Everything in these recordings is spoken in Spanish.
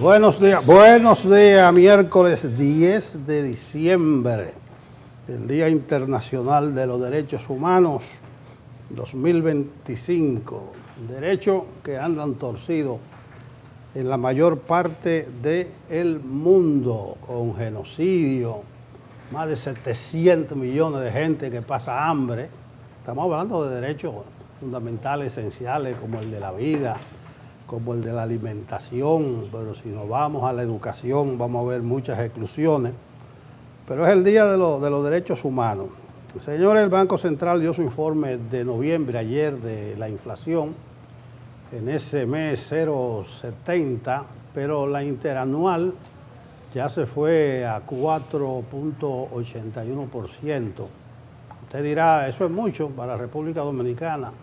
Buenos días, miércoles 10 de diciembre, el Día Internacional de los Derechos Humanos 2025, derechos que andan torcidos en la mayor parte del mundo, con genocidio, más de 700 millones de gente que pasa hambre. Estamos hablando de derechos fundamentales, esenciales, como el de la vida, como el de la alimentación, pero si nos vamos a la educación vamos a ver muchas exclusiones. Pero es el Día de los Derechos Humanos. Señores, el Banco Central dio su informe de noviembre ayer de la inflación, en ese mes 0,70, pero la interanual ya se fue a 4,81%. Usted dirá, eso es mucho para la República Dominicana,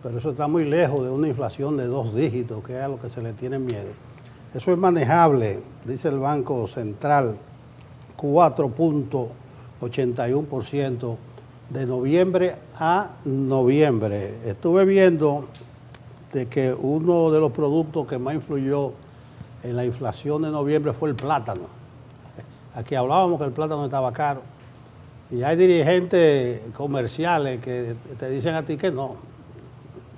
pero eso está muy lejos de una inflación de 2 dígitos, que es a lo que se le tiene miedo. Eso es manejable, dice el Banco Central, 4,81% de noviembre a noviembre. Estuve viendo de que uno de los productos que más influyó en la inflación de noviembre fue el plátano. Aquí hablábamos que el plátano estaba caro y hay dirigentes comerciales que te dicen a ti que no.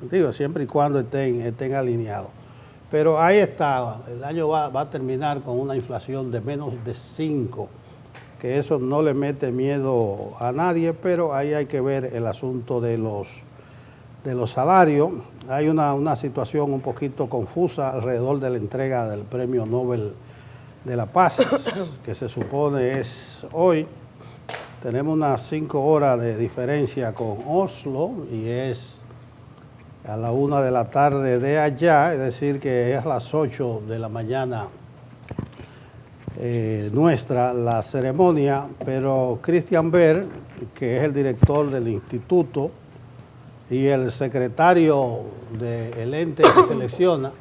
Digo, siempre y cuando estén alineados. Pero ahí está, el año va a terminar con una inflación de menos de 5, que eso no le mete miedo a nadie, pero ahí hay que ver el asunto de los salarios. Hay una situación un poquito confusa alrededor de la entrega del Premio Nobel de la Paz, que se supone es hoy. Tenemos unas 5 horas de diferencia con Oslo y es a la 1 de la tarde de allá, es decir, que es a las 8 de la mañana nuestra la ceremonia, pero Christian Berg, que es el director del instituto y el secretario del ente que selecciona,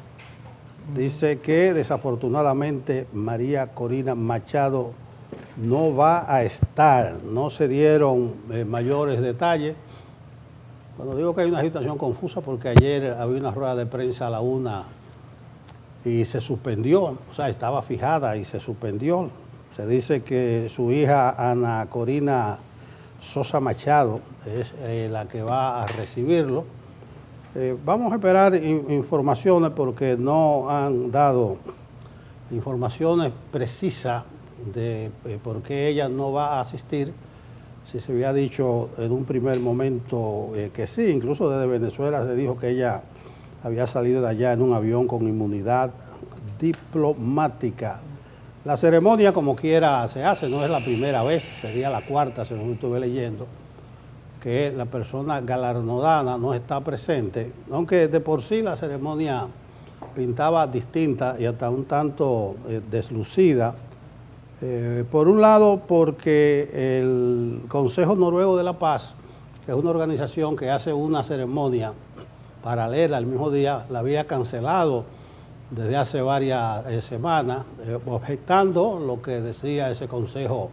dice que desafortunadamente María Corina Machado no va a estar. No se dieron mayores detalles. Cuando digo que hay una situación confusa, porque ayer había una rueda de prensa a la 1 y se suspendió, o sea, estaba fijada y se suspendió. Se dice que su hija Ana Corina Sosa Machado es la que va a recibirlo. Vamos a esperar informaciones porque no han dado informaciones precisas de por qué ella no va a asistir. Si se había dicho en un primer momento que sí, incluso desde Venezuela se dijo que ella había salido de allá en un avión con inmunidad diplomática. La ceremonia, como quiera, se hace, no es la primera vez, sería la cuarta, según estuve leyendo, que la persona galardonada no está presente, aunque de por sí la ceremonia pintaba distinta y hasta un tanto deslucida. Por un lado, porque el Consejo Noruego de la Paz, que es una organización que hace una ceremonia paralela al mismo día, la había cancelado desde hace varias semanas, objetando lo que decía ese consejo,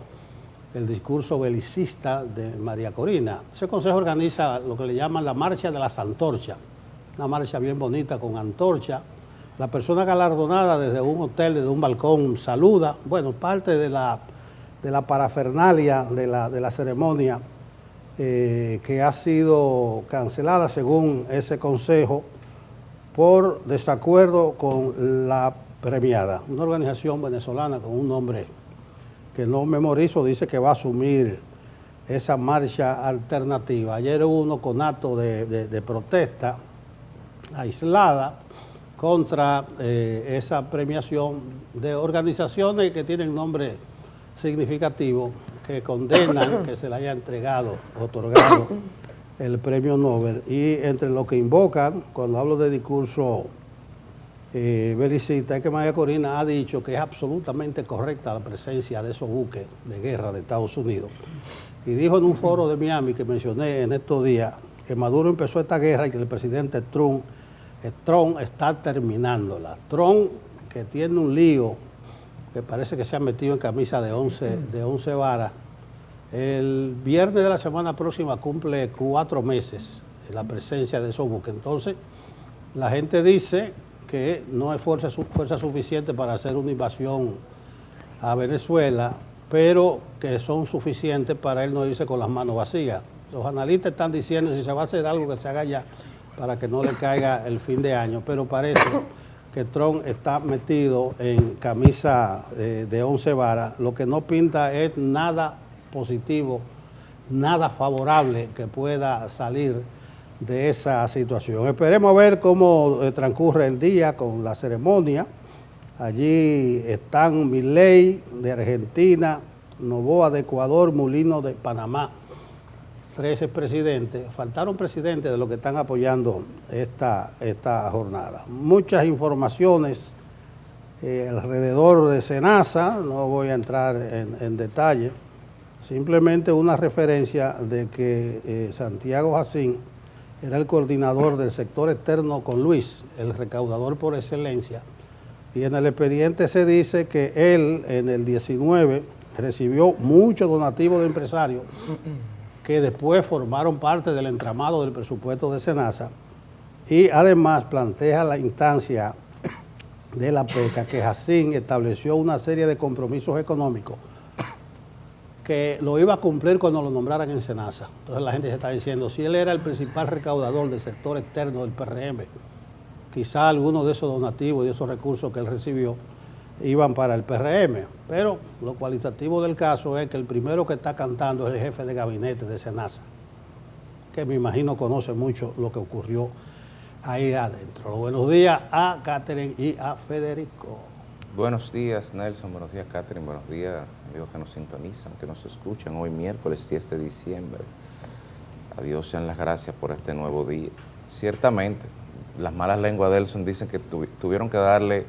el discurso belicista de María Corina. Ese consejo organiza lo que le llaman la Marcha de las Antorchas, una marcha bien bonita con antorcha. La persona galardonada desde un hotel, desde un balcón, saluda. Bueno, parte de la parafernalia de la ceremonia que ha sido cancelada según ese consejo por desacuerdo con la premiada. Una organización venezolana con un nombre que no memorizo dice que va a asumir esa marcha alternativa. Ayer hubo unos conatos de protesta aislada contra esa premiación de organizaciones que tienen nombres significativos que condenan que se le haya otorgado el premio Nobel. Y entre lo que invocan, cuando hablo de discurso belicista, es que María Corina ha dicho que es absolutamente correcta la presencia de esos buques de guerra de Estados Unidos. Y dijo en un foro de Miami que mencioné en estos días que Maduro empezó esta guerra y que el presidente Trump está terminándola. Trump, que tiene un lío, que parece que se ha metido en camisa de 11 varas, el viernes de la semana próxima cumple 4 meses la presencia de esos buques. Entonces, la gente dice que no es fuerza suficiente para hacer una invasión a Venezuela, pero que son suficientes para él no irse con las manos vacías. Los analistas están diciendo que si se va a hacer algo que se haga ya para que no le caiga el fin de año, pero parece que Trump está metido en camisa de 11 varas, lo que no pinta es nada positivo, nada favorable que pueda salir de esa situación. Esperemos ver cómo transcurre el día con la ceremonia. Allí están Milei de Argentina, Noboa de Ecuador, Mulino de Panamá. 13 presidentes, faltaron presidentes de los que están apoyando esta jornada. Muchas informaciones alrededor de SENASA, no voy a entrar en detalle, simplemente una referencia de que Santiago Jacín era el coordinador del sector externo con Luis, el recaudador por excelencia, y en el expediente se dice que él en el 19 recibió muchos donativos de empresarios que después formaron parte del entramado del presupuesto de SENASA, y además plantea la instancia de la PECA que Jacín estableció una serie de compromisos económicos que lo iba a cumplir cuando lo nombraran en SENASA. Entonces la gente se está diciendo, si él era el principal recaudador del sector externo del PRM, quizá algunos de esos donativos y de esos recursos que él recibió iban para el PRM, pero lo cualitativo del caso es que el primero que está cantando es el jefe de gabinete de SENASA, que me imagino conoce mucho lo que ocurrió ahí adentro. Buenos días a Catherine y a Federico. Buenos días, Nelson. Buenos días, Catherine. Buenos días, amigos que nos sintonizan, que nos escuchan hoy miércoles 10 de diciembre. A Dios sean las gracias por este nuevo día. Ciertamente, las malas lenguas de Nelson dicen que tuvieron que darle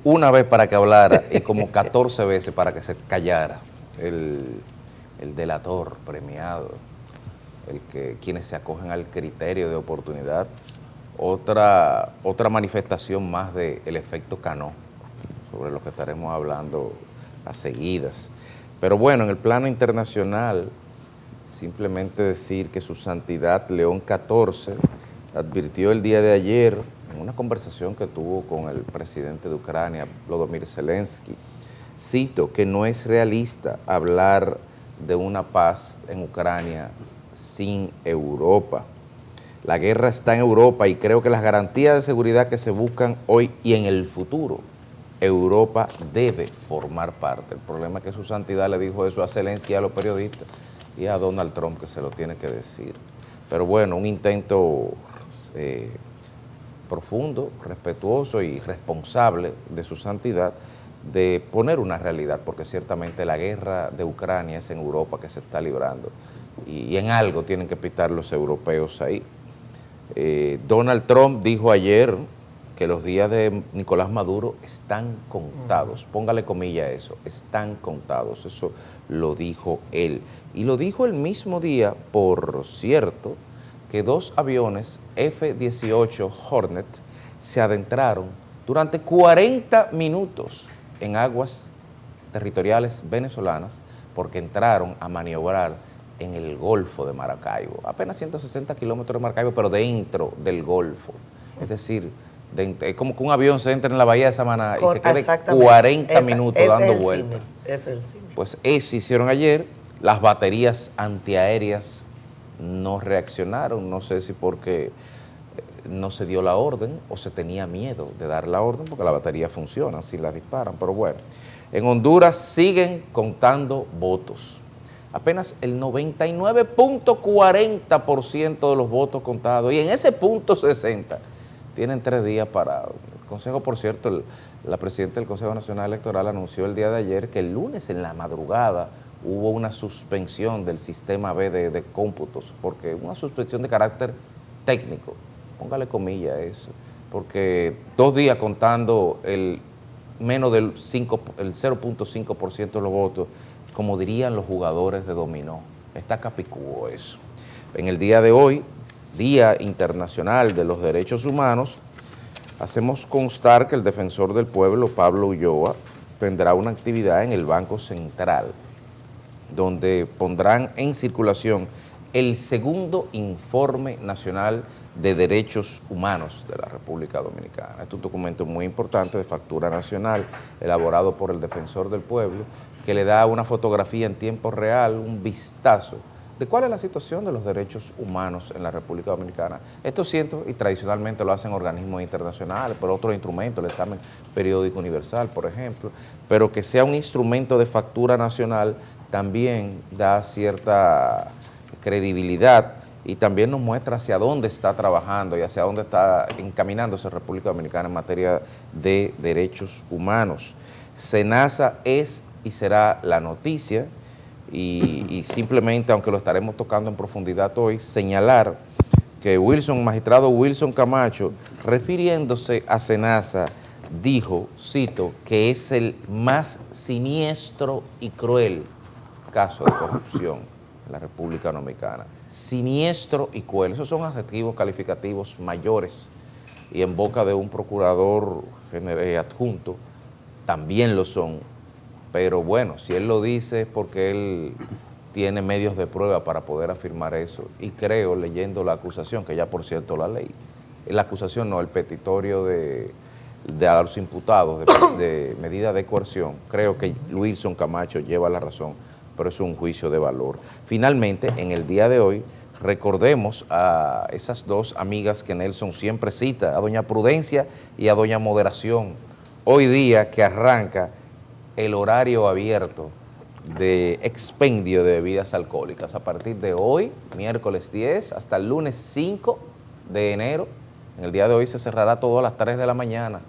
una vez para que hablara y como 14 veces para que se callara. El delator premiado, quienes se acogen al criterio de oportunidad. Otra manifestación más del efecto Cano, sobre lo que estaremos hablando a seguidas. Pero bueno, en el plano internacional, simplemente decir que su santidad León XIV advirtió el día de ayer, en una conversación que tuvo con el presidente de Ucrania, Volodymyr Zelensky, cito, que no es realista hablar de una paz en Ucrania sin Europa. La guerra está en Europa y creo que las garantías de seguridad que se buscan hoy y en el futuro, Europa debe formar parte. El problema es que su santidad le dijo eso a Zelensky y a los periodistas y a Donald Trump, que se lo tiene que decir. Pero bueno, un intento profundo, respetuoso y responsable de su santidad de poner una realidad, porque ciertamente la guerra de Ucrania es en Europa que se está librando y en algo tienen que pitar los europeos ahí. Donald Trump dijo ayer que los días de Nicolás Maduro están contados, póngale comilla a eso, están contados, eso lo dijo él. Y lo dijo el mismo día, por cierto, que 2 aviones F-18 Hornet se adentraron durante 40 minutos en aguas territoriales venezolanas porque entraron a maniobrar en el Golfo de Maracaibo, apenas 160 kilómetros de Maracaibo, pero dentro del Golfo. Es decir, es como que un avión se entra en la bahía de Samaná y se quede 40 minutos dando vueltas. Pues eso hicieron ayer. Las baterías antiaéreas no reaccionaron, no sé si porque no se dio la orden o se tenía miedo de dar la orden, porque la batería funciona si la disparan, pero bueno. En Honduras siguen contando votos. Apenas el 99.40% de los votos contados, y en ese punto 60 tienen 3 días para... El Consejo, por cierto, la presidenta del Consejo Nacional Electoral anunció el día de ayer que el lunes en la madrugada hubo una suspensión del sistema B de cómputos, porque una suspensión de carácter técnico, póngale comilla a eso, porque 2 días contando menos del 0.5% de los votos, como dirían los jugadores de dominó. Está capicúo eso. En el día de hoy, Día Internacional de los Derechos Humanos, hacemos constar que el defensor del pueblo, Pablo Ulloa, tendrá una actividad en el Banco Central, donde pondrán en circulación el segundo informe nacional de Derechos Humanos de la República Dominicana. Este es un documento muy importante de factura nacional, elaborado por el Defensor del Pueblo, que le da una fotografía en tiempo real, un vistazo de cuál es la situación de los derechos humanos en la República Dominicana. Esto siento, y tradicionalmente lo hacen organismos internacionales, por otros instrumentos, el examen periódico universal, por ejemplo, pero que sea un instrumento de factura nacional también da cierta credibilidad y también nos muestra hacia dónde está trabajando y hacia dónde está encaminándose la República Dominicana en materia de derechos humanos. SENASA es y será la noticia, y simplemente, aunque lo estaremos tocando en profundidad hoy, señalar que magistrado Wilson Camacho, refiriéndose a SENASA, dijo, cito, que es el más siniestro y cruel caso de corrupción en la República Dominicana. Siniestro y cruel, esos son adjetivos calificativos mayores, y en boca de un procurador adjunto también lo son. Pero bueno, si él lo dice es porque él tiene medios de prueba para poder afirmar eso. Y creo, leyendo la acusación, que ya por cierto la leí, la acusación no, el petitorio de a los imputados de medida de coerción, creo que Wilson Camacho lleva la razón, pero es un juicio de valor. Finalmente, en el día de hoy, recordemos a esas dos amigas que Nelson siempre cita, a doña Prudencia y a doña Moderación. Hoy día que arranca el horario abierto de expendio de bebidas alcohólicas a partir de hoy, miércoles 10, hasta el lunes 5 de enero. En el día de hoy se cerrará todo a las 3 de la mañana,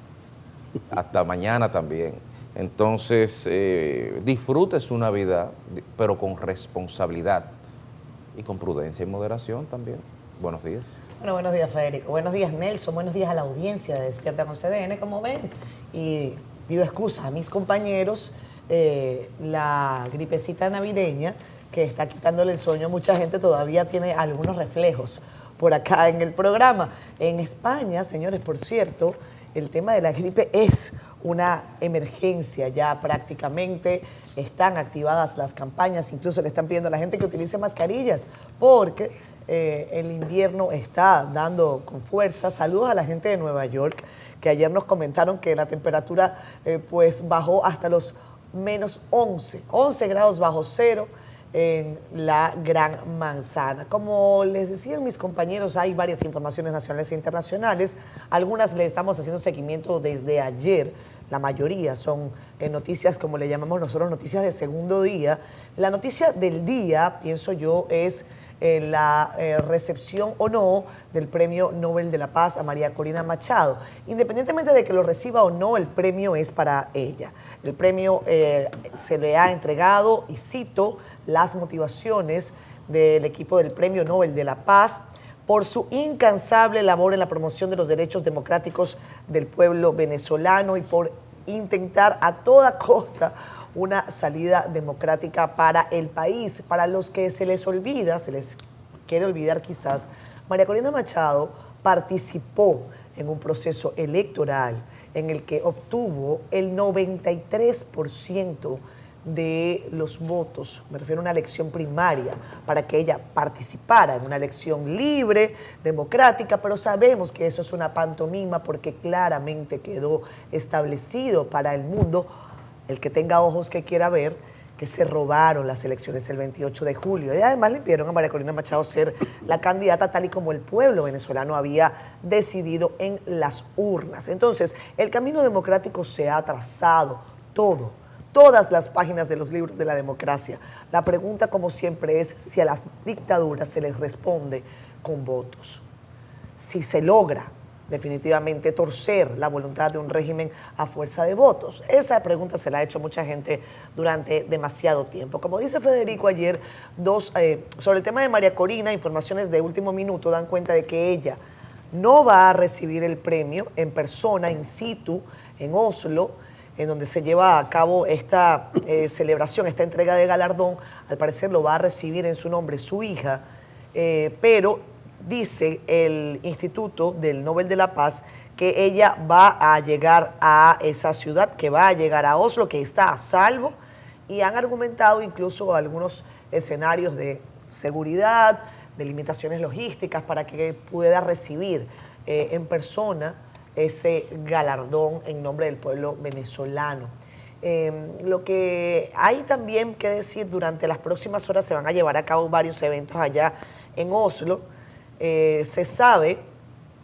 hasta mañana también. Entonces, disfrute su Navidad, pero con responsabilidad y con prudencia y moderación también. Buenos días. Bueno, buenos días, Federico. Buenos días, Nelson. Buenos días a la audiencia de Despierta con CDN, como ven. Y pido excusas a mis compañeros, la gripecita navideña que está quitándole el sueño a mucha gente todavía tiene algunos reflejos por acá en el programa. En España, señores, por cierto, el tema de la gripe es una emergencia ya prácticamente. Están activadas las campañas, incluso le están pidiendo a la gente que utilice mascarillas porque el invierno está dando con fuerza. Saludos a la gente de Nueva York, que ayer nos comentaron que la temperatura pues bajó hasta los menos 11 grados bajo cero en la Gran Manzana. Como les decían mis compañeros, hay varias informaciones nacionales e internacionales. Algunas le estamos haciendo seguimiento desde ayer. La mayoría son noticias, como le llamamos nosotros, noticias de segundo día. La noticia del día, pienso yo, es la recepción o no del Premio Nobel de la Paz a María Corina Machado. Independientemente de que lo reciba o no, el premio es para ella. El premio se le ha entregado, y cito las motivaciones del equipo del Premio Nobel de la Paz, por su incansable labor en la promoción de los derechos democráticos del pueblo venezolano y por intentar a toda costa una salida democrática para el país. Para los que se les olvida, se les quiere olvidar quizás, María Corina Machado participó en un proceso electoral en el que obtuvo el 93% de los votos, me refiero a una elección primaria, para que ella participara en una elección libre, democrática, pero sabemos que eso es una pantomima porque claramente quedó establecido para el mundo, el que tenga ojos que quiera ver, que se robaron las elecciones el 28 de julio. Y además le pidieron a María Corina Machado ser la candidata tal y como el pueblo venezolano había decidido en las urnas. Entonces, el camino democrático se ha trazado todas las páginas de los libros de la democracia. La pregunta, como siempre, es si a las dictaduras se les responde con votos. Si se logra definitivamente torcer la voluntad de un régimen a fuerza de votos. Esa pregunta se la ha hecho mucha gente durante demasiado tiempo. Como dice Federico ayer, sobre el tema de María Corina, informaciones de último minuto dan cuenta de que ella no va a recibir el premio en persona, in situ, en Oslo, en donde se lleva a cabo esta celebración, esta entrega de galardón. Al parecer lo va a recibir en su nombre su hija, pero dice el Instituto del Nobel de la Paz que ella va a llegar a esa ciudad, que va a llegar a Oslo, que está a salvo, y han argumentado incluso algunos escenarios de seguridad, de limitaciones logísticas para que pueda recibir en persona ese galardón en nombre del pueblo venezolano. Lo que hay también que decir, durante las próximas horas se van a llevar a cabo varios eventos allá en Oslo. Se sabe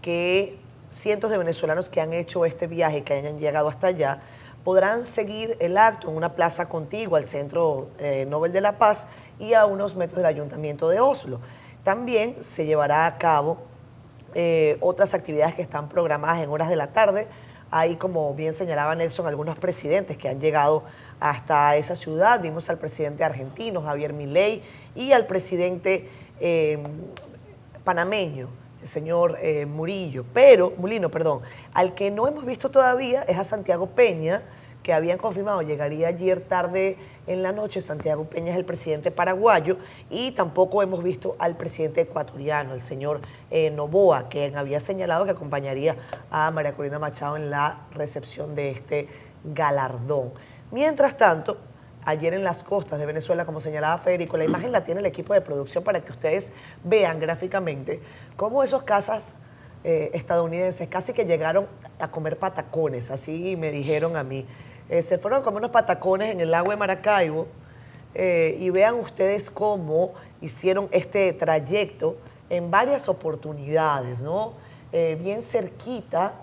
que cientos de venezolanos que han hecho este viaje, que hayan llegado hasta allá, podrán seguir el acto en una plaza contigua al Centro Nobel de la Paz y a unos metros del Ayuntamiento de Oslo. También se llevará a cabo otras actividades que están programadas en horas de la tarde. Hay, como bien señalaba Nelson, algunos presidentes que han llegado hasta esa ciudad. Vimos al presidente argentino, Javier Milei, y al presidente panameño, el señor Mulino, al que no hemos visto todavía es a Santiago Peña, que habían confirmado llegaría ayer tarde en la noche. Santiago Peña es el presidente paraguayo, y tampoco hemos visto al presidente ecuatoriano, el señor Noboa, quien había señalado que acompañaría a María Corina Machado en la recepción de este galardón. Mientras tanto, ayer en las costas de Venezuela, como señalaba Federico, la imagen la tiene el equipo de producción para que ustedes vean gráficamente cómo esos cazas estadounidenses casi que llegaron a comer patacones, así me dijeron a mí. Se fueron a comer unos patacones en el lago de Maracaibo, y vean ustedes cómo hicieron este trayecto en varias oportunidades, ¿no? Bien cerquita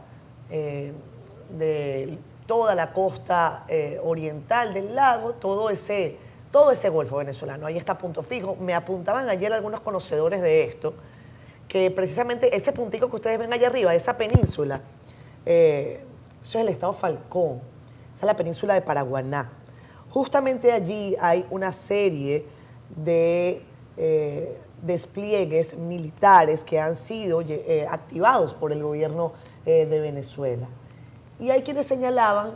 de toda la costa oriental del lago, todo ese golfo venezolano. Ahí está Punto Fijo. Me apuntaban ayer algunos conocedores de esto, que precisamente ese puntico que ustedes ven allá arriba, esa península, eso es el estado Falcón, esa es la península de Paraguaná. Justamente allí hay una serie de despliegues militares que han sido activados por el gobierno de Venezuela. Y hay quienes señalaban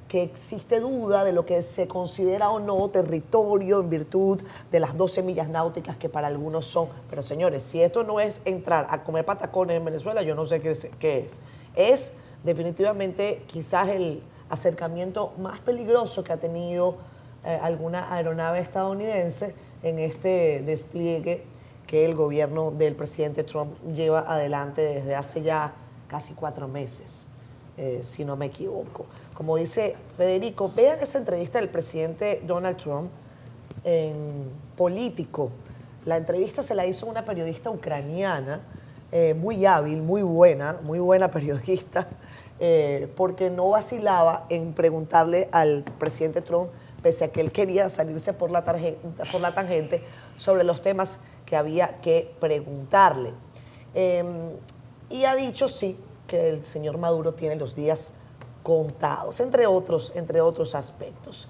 que existe duda de lo que se considera o no territorio en virtud de las 12 millas náuticas que para algunos son. Pero señores, si esto no es entrar a comer patacones en Venezuela, yo no sé qué es. Es definitivamente quizás el acercamiento más peligroso que ha tenido alguna aeronave estadounidense en este despliegue que el gobierno del presidente Trump lleva adelante desde hace ya casi 4 meses. Si no me equivoco. Como dice Federico, vean esa entrevista del presidente Donald Trump en Político. La entrevista se la hizo una periodista ucraniana, muy hábil, muy buena periodista, porque no vacilaba en preguntarle al presidente Trump, pese a que él quería salirse por la tangente sobre los temas que había que preguntarle. Y ha dicho sí, que el señor Maduro tiene los días contados, entre otros aspectos.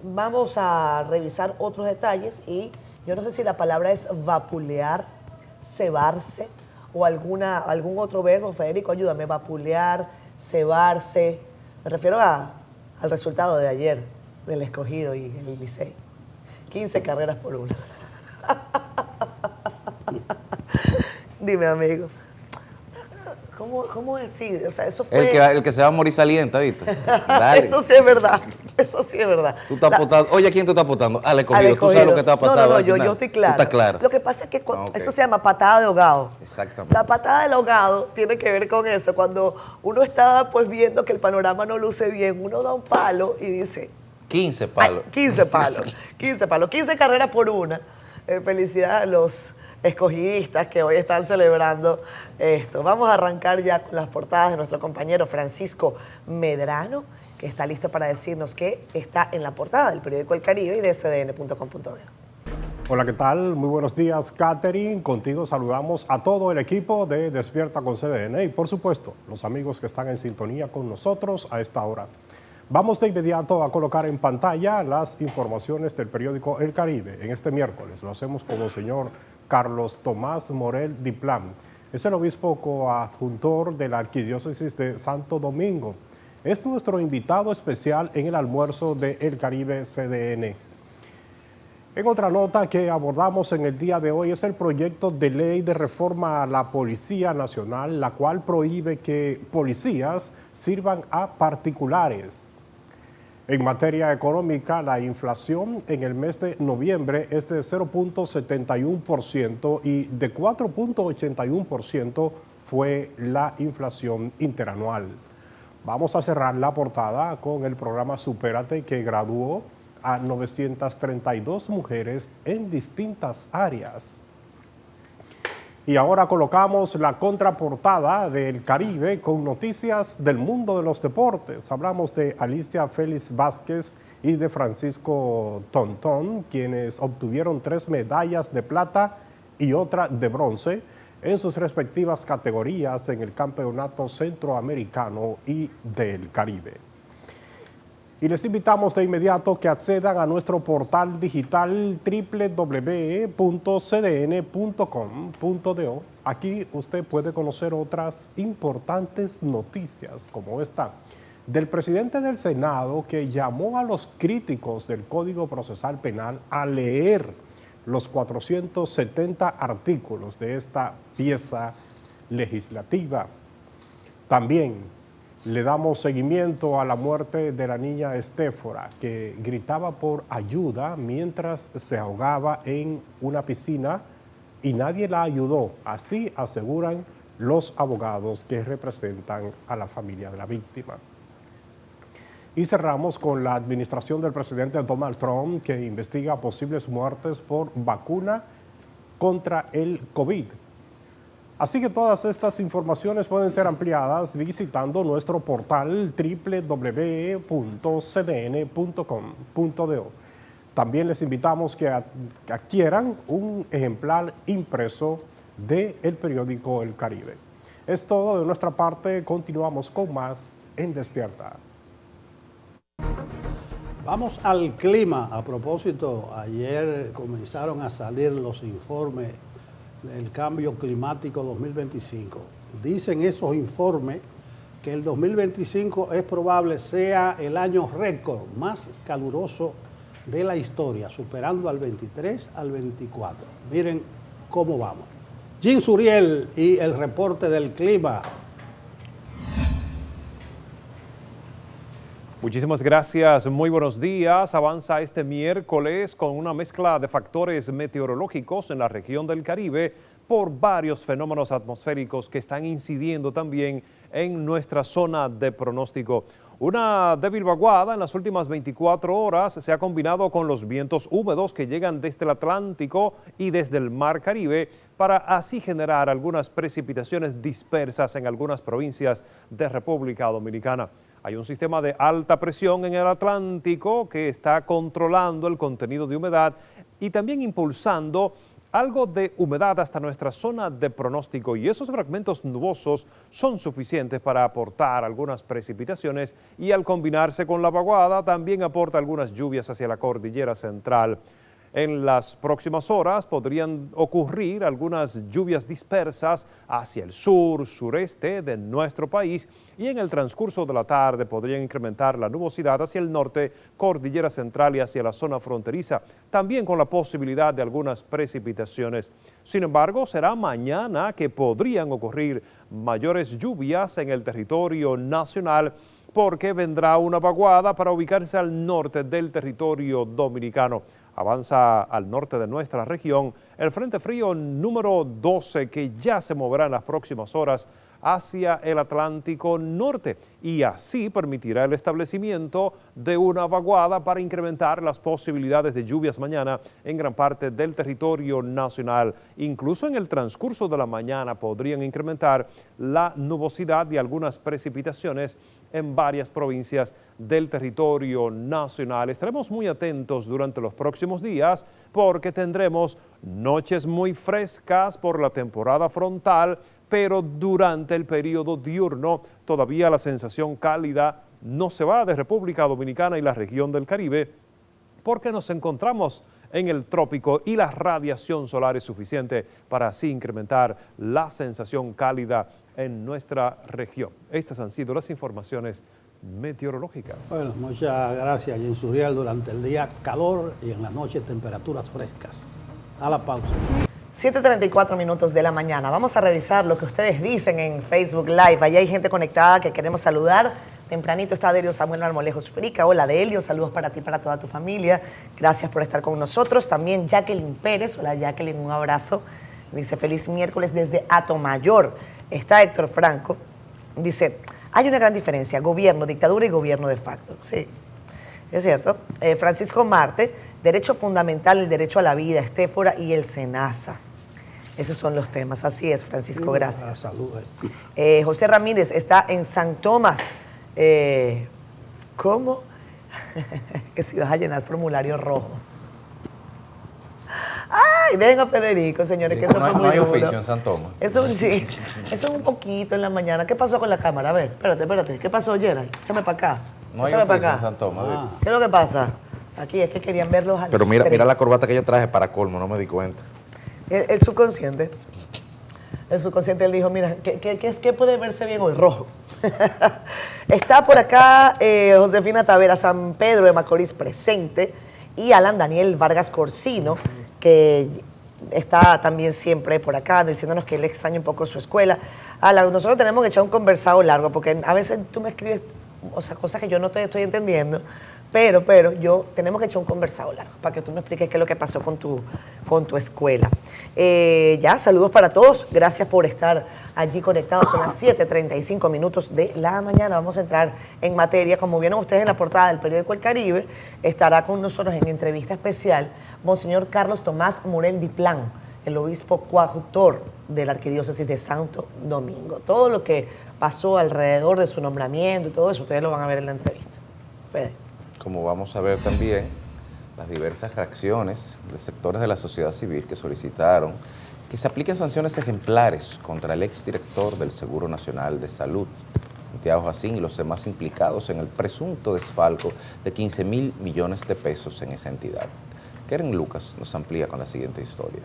Vamos a revisar otros detalles, y yo no sé si la palabra es vapulear, cebarse o algún otro verbo. Federico, ayúdame. Vapulear, cebarse. Me refiero al resultado de ayer del Escogido y el Licey. 15 carreras por 1. Dime, amigo. ¿Cómo decir? O sea, eso fue... El que se va a morir saliente, ¿viste? Dale. Eso sí es verdad. Tú estás apostando. Oye, ¿a quién tú estás apostando? Al Escogido. ¿Tú sabes lo que está pasando? No, yo estoy claro. ¿Tú estás claro? Lo que pasa es que eso se llama patada de ahogado. Exactamente. La patada del ahogado tiene que ver con eso. Cuando uno está pues viendo que el panorama no luce bien, uno da un palo y dice... 15 palos. 15 palos. 15 carreras por 1. Felicidades a los escogidistas que hoy están celebrando esto. Vamos a arrancar ya con las portadas de nuestro compañero Francisco Medrano, que está listo para decirnos qué está en la portada del periódico El Caribe y de cdn.com.do. Hola, ¿qué tal? Muy buenos días, Catherine. Contigo saludamos a todo el equipo de Despierta con CDN y, por supuesto, los amigos que están en sintonía con nosotros a esta hora. Vamos de inmediato a colocar en pantalla las informaciones del periódico El Caribe en este miércoles. Lo hacemos con el señor Carlos Tomás Morel Diplán. Es el obispo coadjuntor de la Arquidiócesis de Santo Domingo. Es nuestro invitado especial en el almuerzo de El Caribe CDN. En otra nota que abordamos en el día de hoy es el proyecto de ley de reforma a la Policía Nacional, la cual prohíbe que policías sirvan a particulares. En materia económica, la inflación en el mes de noviembre es de 0.71% y de 4.81% fue la inflación interanual. Vamos a cerrar la portada con el programa Supérate, que graduó a 932 mujeres en distintas áreas. Y ahora colocamos la contraportada del Caribe con noticias del mundo de los deportes. Hablamos de Alicia Félix Vázquez y de Francisco Tontón, quienes obtuvieron 3 medallas de plata y otra de bronce en sus respectivas categorías en el Campeonato Centroamericano y del Caribe. Y les invitamos de inmediato que accedan a nuestro portal digital www.cdn.com.do. Aquí usted puede conocer otras importantes noticias como esta del presidente del Senado, que llamó a los críticos del Código Procesal Penal a leer los 470 artículos de esta pieza legislativa. También le damos seguimiento a la muerte de la niña Estéfora, que gritaba por ayuda mientras se ahogaba en una piscina y nadie la ayudó. Así aseguran los abogados que representan a la familia de la víctima. Y cerramos con la administración del presidente Donald Trump, que investiga posibles muertes por vacuna contra el COVID. Así que todas estas informaciones pueden ser ampliadas visitando nuestro portal www.cdn.com.do. También les invitamos que adquieran un ejemplar impreso del periódico El Caribe. Es todo de nuestra parte. Continuamos con más en Despierta. Vamos al clima. A propósito, ayer comenzaron a salir los informes del cambio climático 2025. Dicen esos informes que el 2025 es probable sea el año récord más caluroso de la historia, superando al 23 al 24. Miren cómo vamos. Jim Suriel y el reporte del clima. Muchísimas gracias, muy buenos días. Avanza este miércoles con una mezcla de factores meteorológicos en la región del Caribe por varios fenómenos atmosféricos que están incidiendo también en nuestra zona de pronóstico. Una débil vaguada en las últimas 24 horas se ha combinado con los vientos húmedos que llegan desde el Atlántico y desde el Mar Caribe para así generar algunas precipitaciones dispersas en algunas provincias de República Dominicana. Hay un sistema de alta presión en el Atlántico que está controlando el contenido de humedad y también impulsando algo de humedad hasta nuestra zona de pronóstico, y esos fragmentos nubosos son suficientes para aportar algunas precipitaciones y al combinarse con la vaguada también aporta algunas lluvias hacia la cordillera central. En las próximas horas podrían ocurrir algunas lluvias dispersas hacia el sur, sureste de nuestro país y en el transcurso de la tarde podrían incrementar la nubosidad hacia el norte, cordillera central y hacia la zona fronteriza, también con la posibilidad de algunas precipitaciones. Sin embargo, será mañana que podrían ocurrir mayores lluvias en el territorio nacional porque vendrá una vaguada para ubicarse al norte del territorio dominicano. Avanza al norte de nuestra región el Frente Frío número 12 que ya se moverá en las próximas horas hacia el Atlántico Norte y así permitirá el establecimiento de una vaguada para incrementar las posibilidades de lluvias mañana en gran parte del territorio nacional. Incluso en el transcurso de la mañana podrían incrementar la nubosidad y algunas precipitaciones en varias provincias del territorio nacional. Estaremos muy atentos durante los próximos días porque tendremos noches muy frescas por la temporada frontal, pero durante el periodo diurno todavía la sensación cálida no se va de República Dominicana y la región del Caribe porque nos encontramos en el trópico y la radiación solar es suficiente para así incrementar la sensación cálida en nuestra región. Estas han sido las informaciones meteorológicas. Bueno, muchas gracias, Jim Suriel. Durante el día calor y en la noche temperaturas frescas. A la pausa. 7:34 minutos de la mañana. Vamos a revisar lo que ustedes dicen en Facebook Live. Allá hay gente conectada que queremos saludar. Tempranito está Delio Samuel Marmolejos Frica. Hola, Delio, saludos para ti, para toda tu familia. Gracias por estar con nosotros. También Jacqueline Pérez. Hola, Jacqueline, un abrazo. Dice, feliz miércoles desde Atomayor. Está Héctor Franco. Dice, hay una gran diferencia, gobierno, dictadura y gobierno de facto. Sí, es cierto. Francisco Marte, derecho fundamental, el derecho a la vida, Estéfora y el SENASA. Esos son los temas. Así es, Francisco, gracias. La salud. José Ramírez está en San Tomás. ¿Cómo? Que si vas a llenar formulario rojo. Ay, venga Federico, señores, que eso fue muy no hay duro. oficio en San Tomás. Eso sí, eso es un poquito en la mañana. ¿Qué pasó con la cámara? A ver, espérate. ¿Qué pasó, Gerald? Échame para acá. No hay Échame para oficio acá. en San Tomás. ¿Qué es lo que pasa? Aquí es que querían verlos a Pero los mira tres. la corbata que yo traje para colmo, no me di cuenta. El subconsciente. El subconsciente, él dijo, mira, ¿qué puede verse bien hoy? Rojo. Está por acá Josefina Tavera, San Pedro de Macorís presente, y Alan Daniel Vargas Corsino, que está también siempre por acá, diciéndonos que él extraña un poco su escuela. Alan, nosotros tenemos que echar un conversado largo, porque a veces tú me escribes, o sea, cosas que yo no estoy entendiendo, pero tenemos que echar un conversado largo para que tú me expliques qué es lo que pasó con tu escuela. Ya, saludos para todos. Gracias por estar allí conectados. Son las 7:35 minutos de la mañana. Vamos a entrar en materia. Como vieron ustedes en la portada del periódico El Caribe, estará con nosotros en entrevista especial Monseñor Carlos Tomás Morel Diplán, el obispo coadjutor de la Arquidiócesis de Santo Domingo. Todo lo que pasó alrededor de su nombramiento y todo eso, ustedes lo van a ver en la entrevista. Fede. Como vamos a ver también las diversas reacciones de sectores de la sociedad civil que solicitaron que se apliquen sanciones ejemplares contra el exdirector del Seguro Nacional de Salud, Santiago Jacín, y los demás implicados en el presunto desfalco de 15.000 millones de pesos en esa entidad. Keren Lucas nos amplía con la siguiente historia.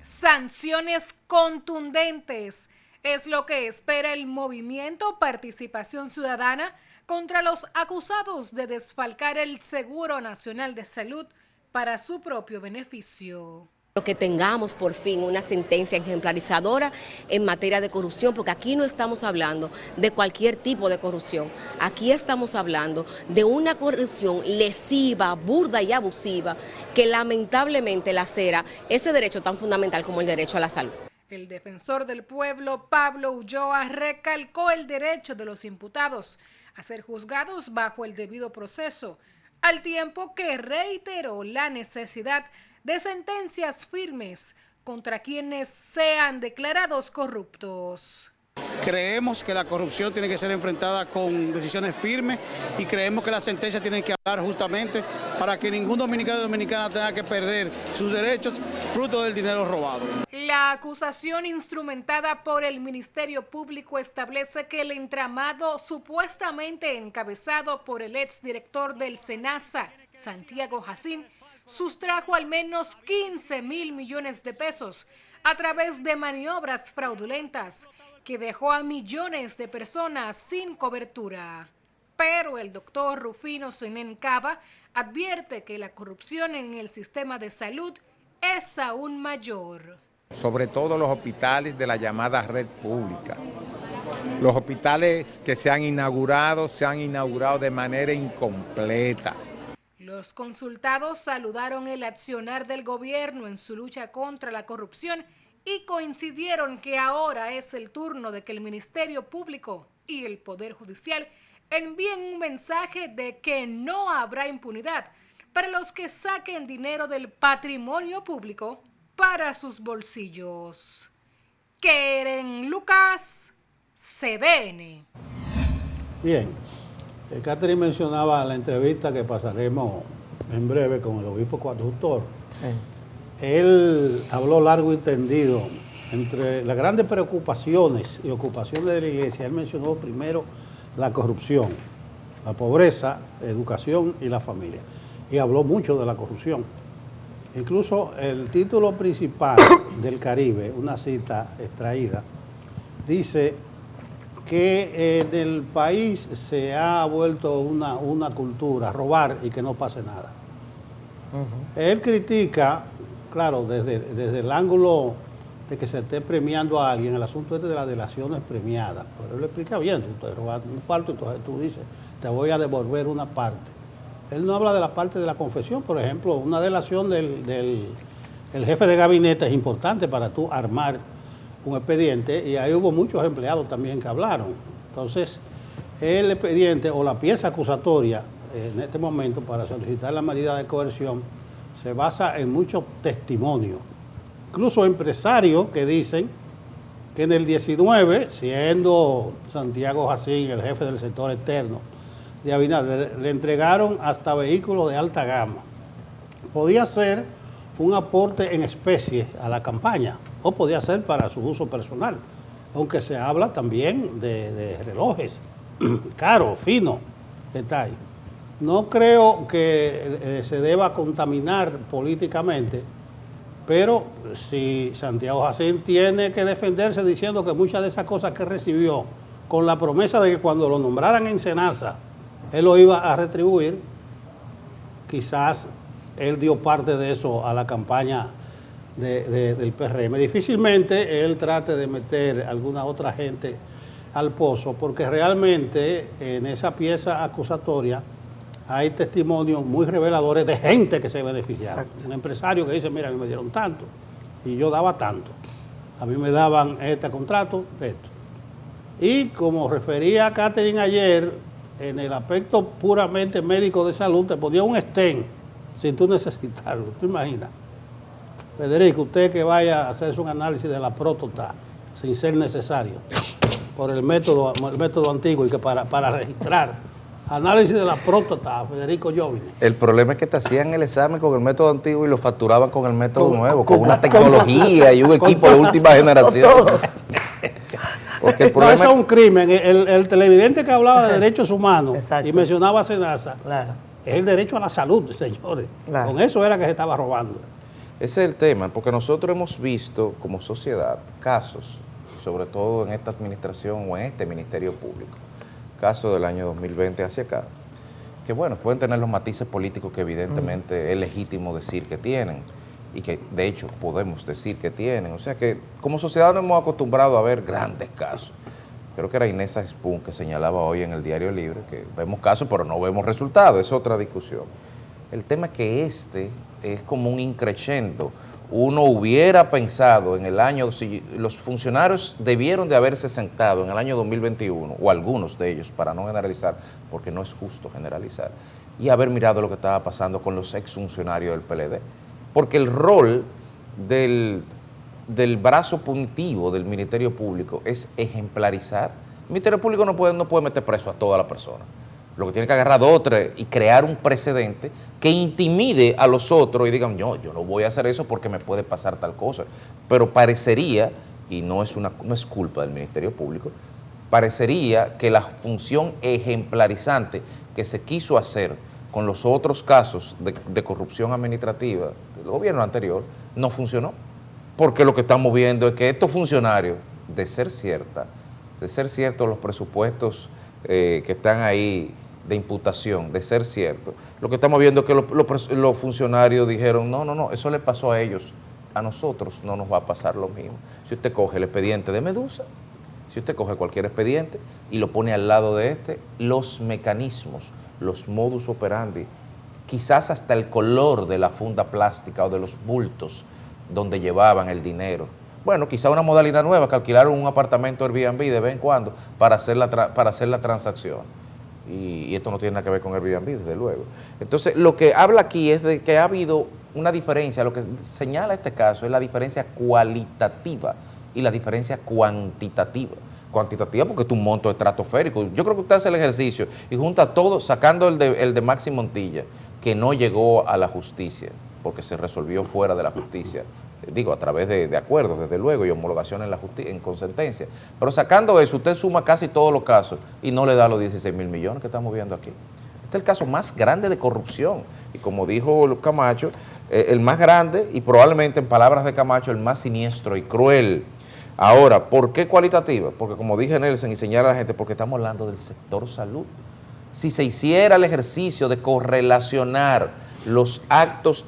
Sanciones contundentes es lo que espera el movimiento Participación Ciudadana contra los acusados de desfalcar el Seguro Nacional de Salud para su propio beneficio. Que tengamos por fin una sentencia ejemplarizadora en materia de corrupción, porque aquí no estamos hablando de cualquier tipo de corrupción, aquí estamos hablando de una corrupción lesiva, burda y abusiva que lamentablemente lacera ese derecho tan fundamental como el derecho a la salud. El defensor del pueblo, Pablo Ulloa, recalcó el derecho de los imputados a ser juzgados bajo el debido proceso, al tiempo que reiteró la necesidad de sentencias firmes contra quienes sean declarados corruptos. Creemos que la corrupción tiene que ser enfrentada con decisiones firmes y creemos que las sentencias tienen que hablar justamente para que ningún dominicano o dominicana tenga que perder sus derechos fruto del dinero robado. La acusación instrumentada por el Ministerio Público establece que el entramado supuestamente encabezado por el exdirector del SENASA, Santiago Jacín, sustrajo al menos 15.000 millones de pesos a través de maniobras fraudulentas que dejó a millones de personas sin cobertura. Pero el doctor Rufino Senén Cava advierte que la corrupción en el sistema de salud es aún mayor. Sobre todo los hospitales de la llamada red pública. Los hospitales que se han inaugurado de manera incompleta. Los consultados saludaron el accionar del gobierno en su lucha contra la corrupción y coincidieron que ahora es el turno de que el Ministerio Público y el Poder Judicial envíen un mensaje de que no habrá impunidad para los que saquen dinero del patrimonio público para sus bolsillos. Keren Lucas, CDN. Bien, Catherine mencionaba la entrevista que pasaremos en breve con el obispo coadjutor. Sí. Él habló largo y tendido entre las grandes preocupaciones y ocupaciones de la iglesia. Él mencionó primero la corrupción, la pobreza, la educación y la familia. Y habló mucho de la corrupción. Incluso el título principal del Caribe, una cita extraída, dice que en el país se ha vuelto una cultura, robar y que no pase nada. Él critica, claro, desde el ángulo de que se esté premiando a alguien, el asunto este de las delaciones premiadas. Pero él lo explica bien, tú te robas un cuarto, entonces tú dices, te voy a devolver una parte. Él no habla de la parte de la confesión, por ejemplo, una delación del jefe de gabinete es importante para tú armar un expediente, y ahí hubo muchos empleados también que hablaron. Entonces, el expediente o la pieza acusatoria en este momento para solicitar la medida de coerción se basa en muchos testimonios. Incluso empresarios que dicen que en el 19, siendo Santiago Jacín el jefe del sector externo de Abinader, le entregaron hasta vehículos de alta gama. Podía ser un aporte en especie a la campaña o podía ser para su uso personal, aunque se habla también de relojes caros, finos, detalles. No creo que se deba contaminar políticamente, pero si Santiago Jacín tiene que defenderse diciendo que muchas de esas cosas que recibió, con la promesa de que cuando lo nombraran en Senasa, él lo iba a retribuir, quizás él dio parte de eso a la campaña del PRM. Difícilmente él trate de meter a alguna otra gente al pozo, porque realmente en esa pieza acusatoria hay testimonios muy reveladores de gente que se beneficiaron. Exacto. Un empresario que dice, mira, a mí me dieron tanto y yo daba tanto. A mí me daban este contrato, esto. Y como refería Catherine ayer, en el aspecto puramente médico de salud, te ponía un stent sin tú necesitarlo. ¿Tú imaginas? Federico, usted que vaya a hacerse un análisis de la próstata sin ser necesario, por el método antiguo, y que para registrar análisis de la próstata, Federico Jovine. El problema es que te hacían el examen con el método antiguo y lo facturaban con el método nuevo, con una tecnología y un equipo de última generación. Porque el problema eso es un crimen. El televidente que hablaba de derechos humanos y mencionaba a Senasa, es el derecho a la salud, señores. Claro. Con eso era que se estaba robando. Ese es el tema, porque nosotros hemos visto como sociedad casos, sobre todo en esta administración o en este Ministerio Público, casos del año 2020 hacia acá, que bueno, pueden tener los matices políticos que evidentemente es legítimo decir que tienen, y que de hecho podemos decir que tienen. O sea que como sociedad nos hemos acostumbrado a ver grandes casos. Creo que era Inés Spun que señalaba hoy en el Diario Libre que vemos casos pero no vemos resultados, es otra discusión. El tema es que este es como un increchendo. Uno hubiera pensado en el año, si los funcionarios debieron de haberse sentado en el año 2021, o algunos de ellos, para no generalizar, porque no es justo generalizar, y haber mirado lo que estaba pasando con los exfuncionarios del PLD. Porque el rol del brazo punitivo del Ministerio Público es ejemplarizar. El Ministerio Público no puede meter preso a toda la persona. Lo que tiene que agarrar a 2 o 3 y crear un precedente que intimide a los otros y digan, yo no voy a hacer eso porque me puede pasar tal cosa. Pero parecería, y no es culpa del Ministerio Público, parecería que la función ejemplarizante que se quiso hacer con los otros casos de corrupción administrativa del gobierno anterior no funcionó. Porque lo que estamos viendo es que estos funcionarios, de ser ciertos los presupuestos que están ahí de imputación, de ser cierto, lo que estamos viendo es que los funcionarios dijeron, no, eso le pasó a ellos, a nosotros no nos va a pasar lo mismo. Si usted coge el expediente de Medusa, si usted coge cualquier expediente y lo pone al lado de los mecanismos, los modus operandi, quizás hasta el color de la funda plástica o de los bultos donde llevaban el dinero. Bueno, quizá una modalidad nueva, que alquilaron un apartamento Airbnb de vez en cuando para hacer la transacción. Y esto no tiene nada que ver con Airbnb, desde luego. Entonces, lo que habla aquí es de que ha habido una diferencia, lo que señala este caso es la diferencia cualitativa y la diferencia cuantitativa. Cuantitativa porque es un monto estratosférico. Yo creo que usted hace el ejercicio y junta todo, sacando el de Maxi Montilla, que no llegó a la justicia, porque se resolvió fuera de la justicia, digo, a través de acuerdos, desde luego, y homologación con sentencia. Pero sacando eso, usted suma casi todos los casos y no le da los 16,000 millones que estamos viendo aquí. Este es el caso más grande de corrupción. Y como dijo Camacho, el más grande y probablemente, en palabras de Camacho, el más siniestro y cruel. Ahora, ¿por qué cualitativa? Porque como dije Nelson y señala a la gente, porque estamos hablando del sector salud. Si se hiciera el ejercicio de correlacionar los actos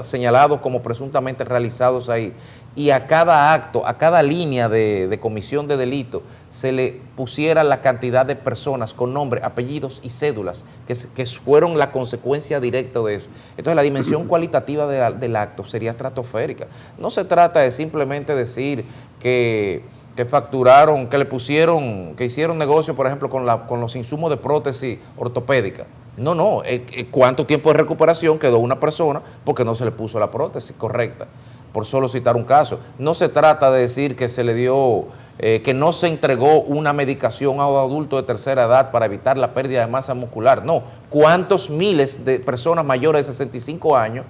señalados como presuntamente realizados ahí, y a cada acto, a cada línea de comisión de delito, se le pusiera la cantidad de personas con nombre, apellidos y cédulas que fueron la consecuencia directa de eso. Entonces la dimensión cualitativa del acto sería estratosférica. No se trata de simplemente decir que facturaron, que hicieron negocio, por ejemplo, con los insumos de prótesis ortopédica. No, ¿cuánto tiempo de recuperación quedó una persona porque no se le puso la prótesis correcta? Por solo citar un caso. No se trata de decir que se le dio, que no se entregó una medicación a un adulto de tercera edad para evitar la pérdida de masa muscular. No, ¿cuántos miles de personas mayores de 65 años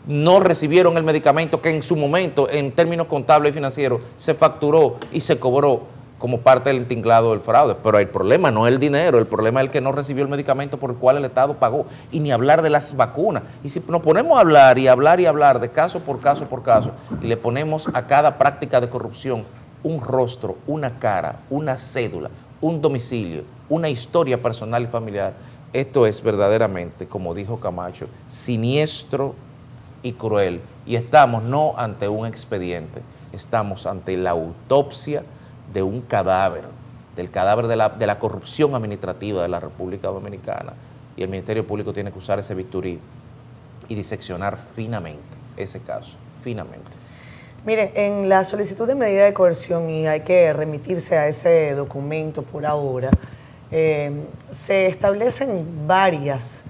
no recibieron el medicamento que en su momento, en términos contables y financieros, se facturó y se cobró como parte del tinglado del fraude? Pero el problema no es el dinero, el problema es el que no recibió el medicamento por el cual el Estado pagó. Y ni hablar de las vacunas. Y si nos ponemos a hablar y hablar de caso por caso por caso, y le ponemos a cada práctica de corrupción un rostro, una cara, una cédula, un domicilio, una historia personal y familiar, esto es verdaderamente, como dijo Camacho, siniestro y cruel. Y estamos no ante un expediente, estamos ante la autopsia de un cadáver, del cadáver de la corrupción administrativa de la República Dominicana. Y el Ministerio Público tiene que usar ese bisturí y diseccionar finamente ese caso, finamente. Mire, en la solicitud de medida de coerción, y hay que remitirse a ese documento por ahora, se establecen varias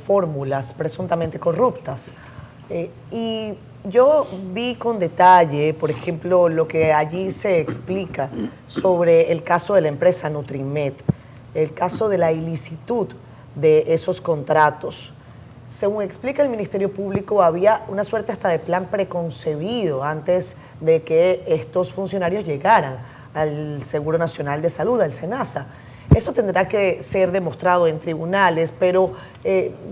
fórmulas presuntamente corruptas. Y yo vi con detalle, por ejemplo, lo que allí se explica sobre el caso de la empresa Nutrimed, el caso de la ilicitud de esos contratos. Según explica el Ministerio Público, había una suerte hasta de plan preconcebido antes de que estos funcionarios llegaran al Seguro Nacional de Salud, al SENASA. Eso tendrá que ser demostrado en tribunales, pero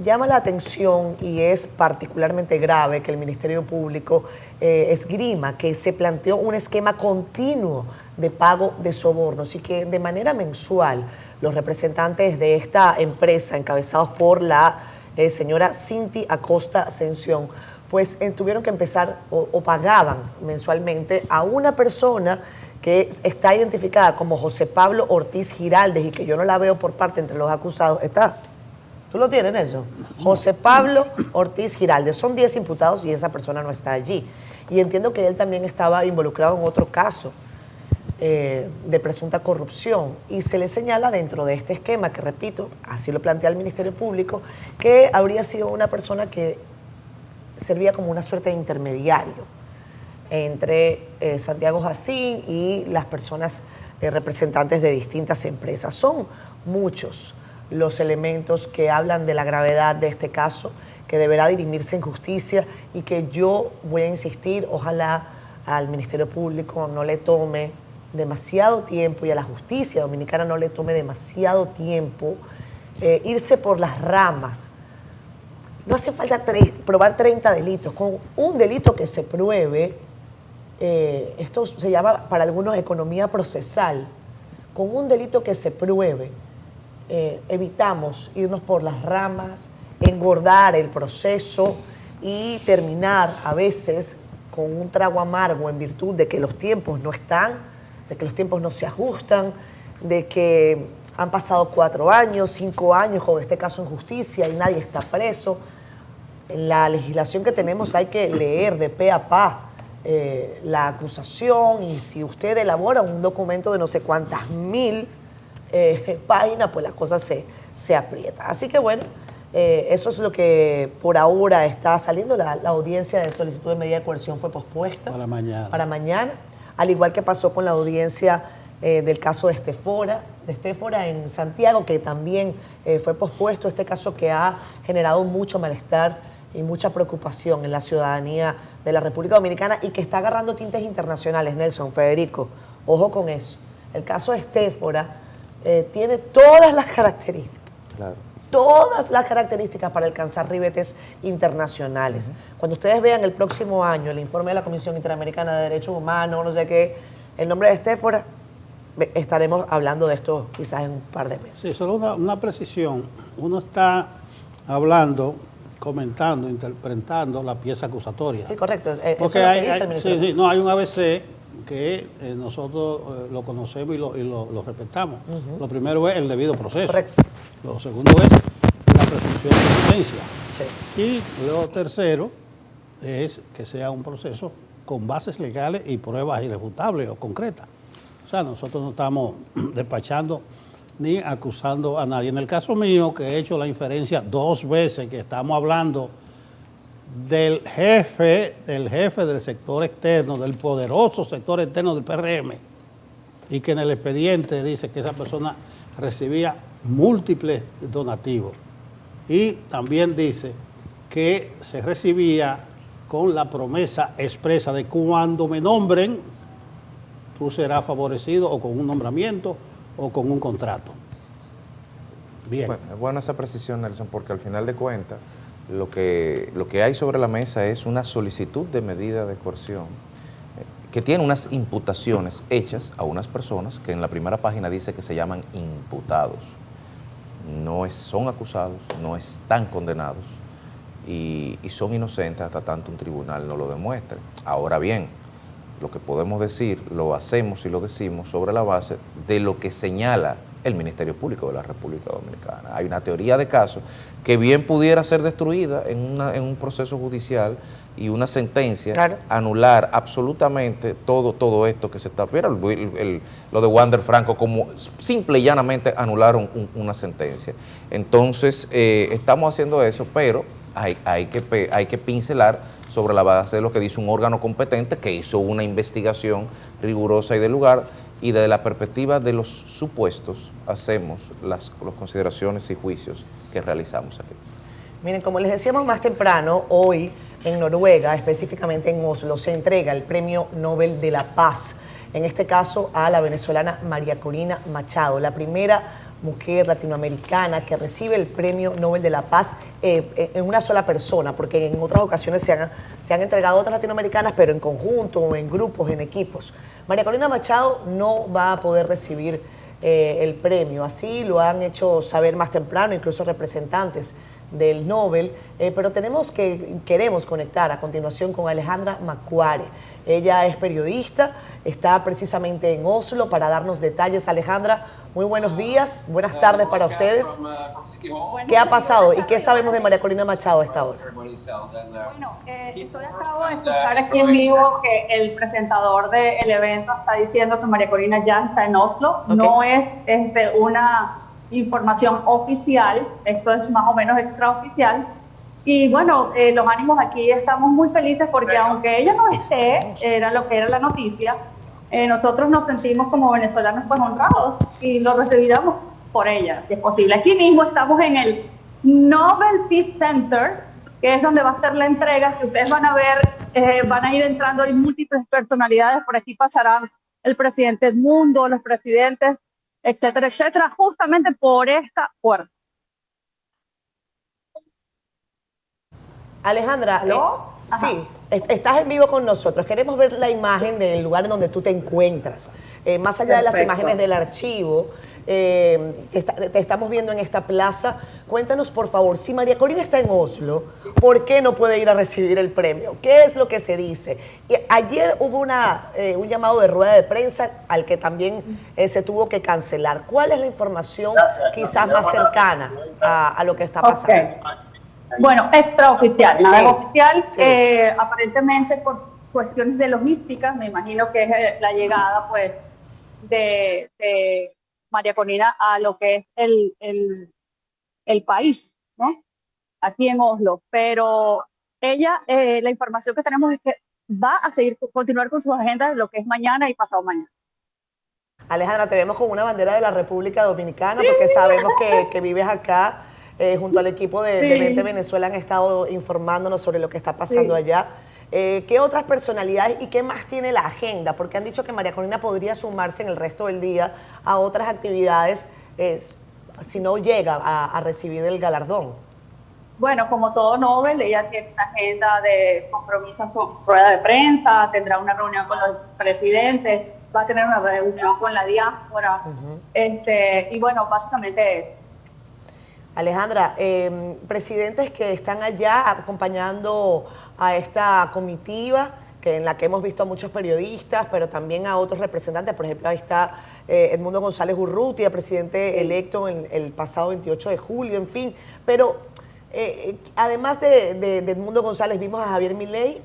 llama la atención y es particularmente grave que el Ministerio Público esgrima que se planteó un esquema continuo de pago de sobornos y que de manera mensual los representantes de esta empresa, encabezados por la señora Cinti Acosta Ascensión, pues tuvieron que empezar o pagaban mensualmente a una persona que está identificada como José Pablo Ortiz Giraldes y que yo no la veo por parte entre los acusados. ¿Está? ¿Tú lo tienes, eso? José Pablo Ortiz Giraldes. Son 10 imputados y esa persona no está allí. Y entiendo que él también estaba involucrado en otro caso de presunta corrupción. Y se le señala dentro de este esquema, que repito, así lo plantea el Ministerio Público, que habría sido una persona que servía como una suerte de intermediario entre Santiago Jacín y las personas representantes de distintas empresas. Son muchos los elementos que hablan de la gravedad de este caso, que deberá dirimirse en justicia y que yo voy a insistir, ojalá al Ministerio Público no le tome demasiado tiempo y a la justicia dominicana no le tome demasiado tiempo irse por las ramas. No hace falta probar 30 delitos. Con un delito que se pruebe, esto se llama para algunos economía procesal, con un delito que se pruebe, evitamos irnos por las ramas, engordar el proceso y terminar a veces con un trago amargo en virtud de que los tiempos no están, de que los tiempos no se ajustan, de que han pasado 4 años, 5 años con este caso en justicia y nadie está preso. En la legislación que tenemos hay que leer de pe a pa la acusación, y si usted elabora un documento de no sé cuántas mil páginas, pues la cosa se aprieta. Así que bueno, eso es lo que por ahora está saliendo. La audiencia de solicitud de medida de coerción fue pospuesta para mañana, al igual que pasó con la audiencia del caso de Estéfora en Santiago, que también fue pospuesto. Este caso que ha generado mucho malestar y mucha preocupación en la ciudadanía de la República Dominicana y que está agarrando tintes internacionales. Nelson, Federico, ojo con eso. El caso de Estéfora tiene todas las características, Claro. todas las características para alcanzar ribetes internacionales. Cuando ustedes vean el próximo año el informe de la Comisión Interamericana de Derechos Humanos, no sé qué, el nombre de Estéfora, estaremos hablando de esto quizás en un par de meses. Sí, solo una precisión. Uno está hablando, comentando, interpretando la pieza acusatoria. Sí, correcto. Eso Porque es lo que hay, dice el Ministerio. sí, no, hay un ABC que nosotros lo conocemos y lo respetamos. Lo primero es el debido proceso. Correcto. Lo segundo es la presunción de inocencia. Sí. Y lo tercero es que sea un proceso con bases legales y pruebas irrefutables o concretas. O sea, nosotros no estamos despachando ni acusando a nadie. En el caso mío, que he hecho la inferencia 2 veces, que estamos hablando del jefe del sector externo, del poderoso sector externo del PRM, y que en el expediente dice que esa persona recibía múltiples donativos. Y también dice que se recibía con la promesa expresa de cuando me nombren, tú serás favorecido o con un nombramiento o con un contrato. Bien. Bueno, es buena esa precisión, Nelson, porque al final de cuentas lo que hay sobre la mesa es una solicitud de medida de coerción que tiene unas imputaciones hechas a unas personas que en la primera página dice que se llaman imputados. Son acusados, no están condenados y son inocentes hasta tanto un tribunal no lo demuestre. Ahora bien, lo que podemos decir, lo hacemos y lo decimos sobre la base de lo que señala el Ministerio Público de la República Dominicana. Hay una teoría de caso que bien pudiera ser destruida en un proceso judicial y una sentencia, claro, anular absolutamente todo esto que se está... Mira, lo de Wander Franco, como simple y llanamente anularon una sentencia. Entonces, estamos haciendo eso, pero hay que pincelar sobre la base de lo que dice un órgano competente que hizo una investigación rigurosa y de lugar, y desde la perspectiva de los supuestos hacemos las consideraciones y juicios que realizamos aquí. Miren, como les decíamos más temprano, hoy en Noruega, específicamente en Oslo, se entrega el Premio Nobel de la Paz, en este caso a la venezolana María Corina Machado, la primera mujer latinoamericana que recibe el Premio Nobel de la Paz en una sola persona, porque en otras ocasiones se han entregado otras latinoamericanas, pero en conjunto, en grupos, en equipos. María Corina Machado no va a poder recibir el premio, así lo han hecho saber más temprano, incluso representantes del Nobel, pero queremos conectar a continuación con Alejandra Macuare. Ella es periodista, está precisamente en Oslo para darnos detalles. Alejandra, muy buenos días, buenas tardes para ustedes. ¿Qué ha pasado y qué sabemos de María Corina Machado a esta hora? Bueno, acabo de escuchar aquí en vivo que el presentador del evento está diciendo que María Corina ya está en Oslo. Okay. No es una información oficial, esto es más o menos extraoficial. Y bueno, los ánimos aquí estamos muy felices porque aunque ella no esté, era lo que era la noticia, nosotros nos sentimos como venezolanos pues honrados y lo recibiremos por ella, si es posible. Aquí mismo estamos en el Nobel Peace Center, que es donde va a ser la entrega, que ustedes van a ver, van a ir entrando, hay múltiples personalidades, por aquí pasarán el presidente del mundo, los presidentes, etcétera, etcétera, justamente por esta puerta. Alejandra, sí, estás en vivo con nosotros. Queremos ver la imagen del lugar en donde tú te encuentras. Más allá de las imágenes del archivo, te estamos viendo en esta plaza. Cuéntanos, por favor, si María Corina está en Oslo, ¿por qué no puede ir a recibir el premio? ¿Qué es lo que se dice? Y ayer hubo un llamado de rueda de prensa al que también se tuvo que cancelar. ¿Cuál es la información quizás más cercana a lo que está pasando? Okay. Bueno, extraoficial, nada oficial, aparentemente por cuestiones de logística, me imagino que es la llegada pues de María Corina a lo que es el país, ¿no? Aquí en Oslo, pero ella, la información que tenemos es que va a continuar con sus agendas lo que es mañana y pasado mañana. Alejandra, te vemos con una bandera de la República Dominicana, porque sabemos que vives acá. Junto al equipo de Vente Venezuela han estado informándonos sobre lo que está pasando allá. ¿Qué otras personalidades y qué más tiene la agenda? Porque han dicho que María Corina podría sumarse en el resto del día a otras actividades si no llega a recibir el galardón. Bueno, como todo Nobel, ella tiene una agenda de compromisos con rueda de prensa, tendrá una reunión con los presidentes, va a tener una reunión con la diáspora, y bueno, básicamente... Alejandra, presidentes que están allá acompañando a esta comitiva, en la que hemos visto a muchos periodistas, pero también a otros representantes. Por ejemplo, ahí está Edmundo González Urrutia, presidente electo en el pasado 28 de julio, en fin. Pero además de Edmundo González, vimos a Javier Milei.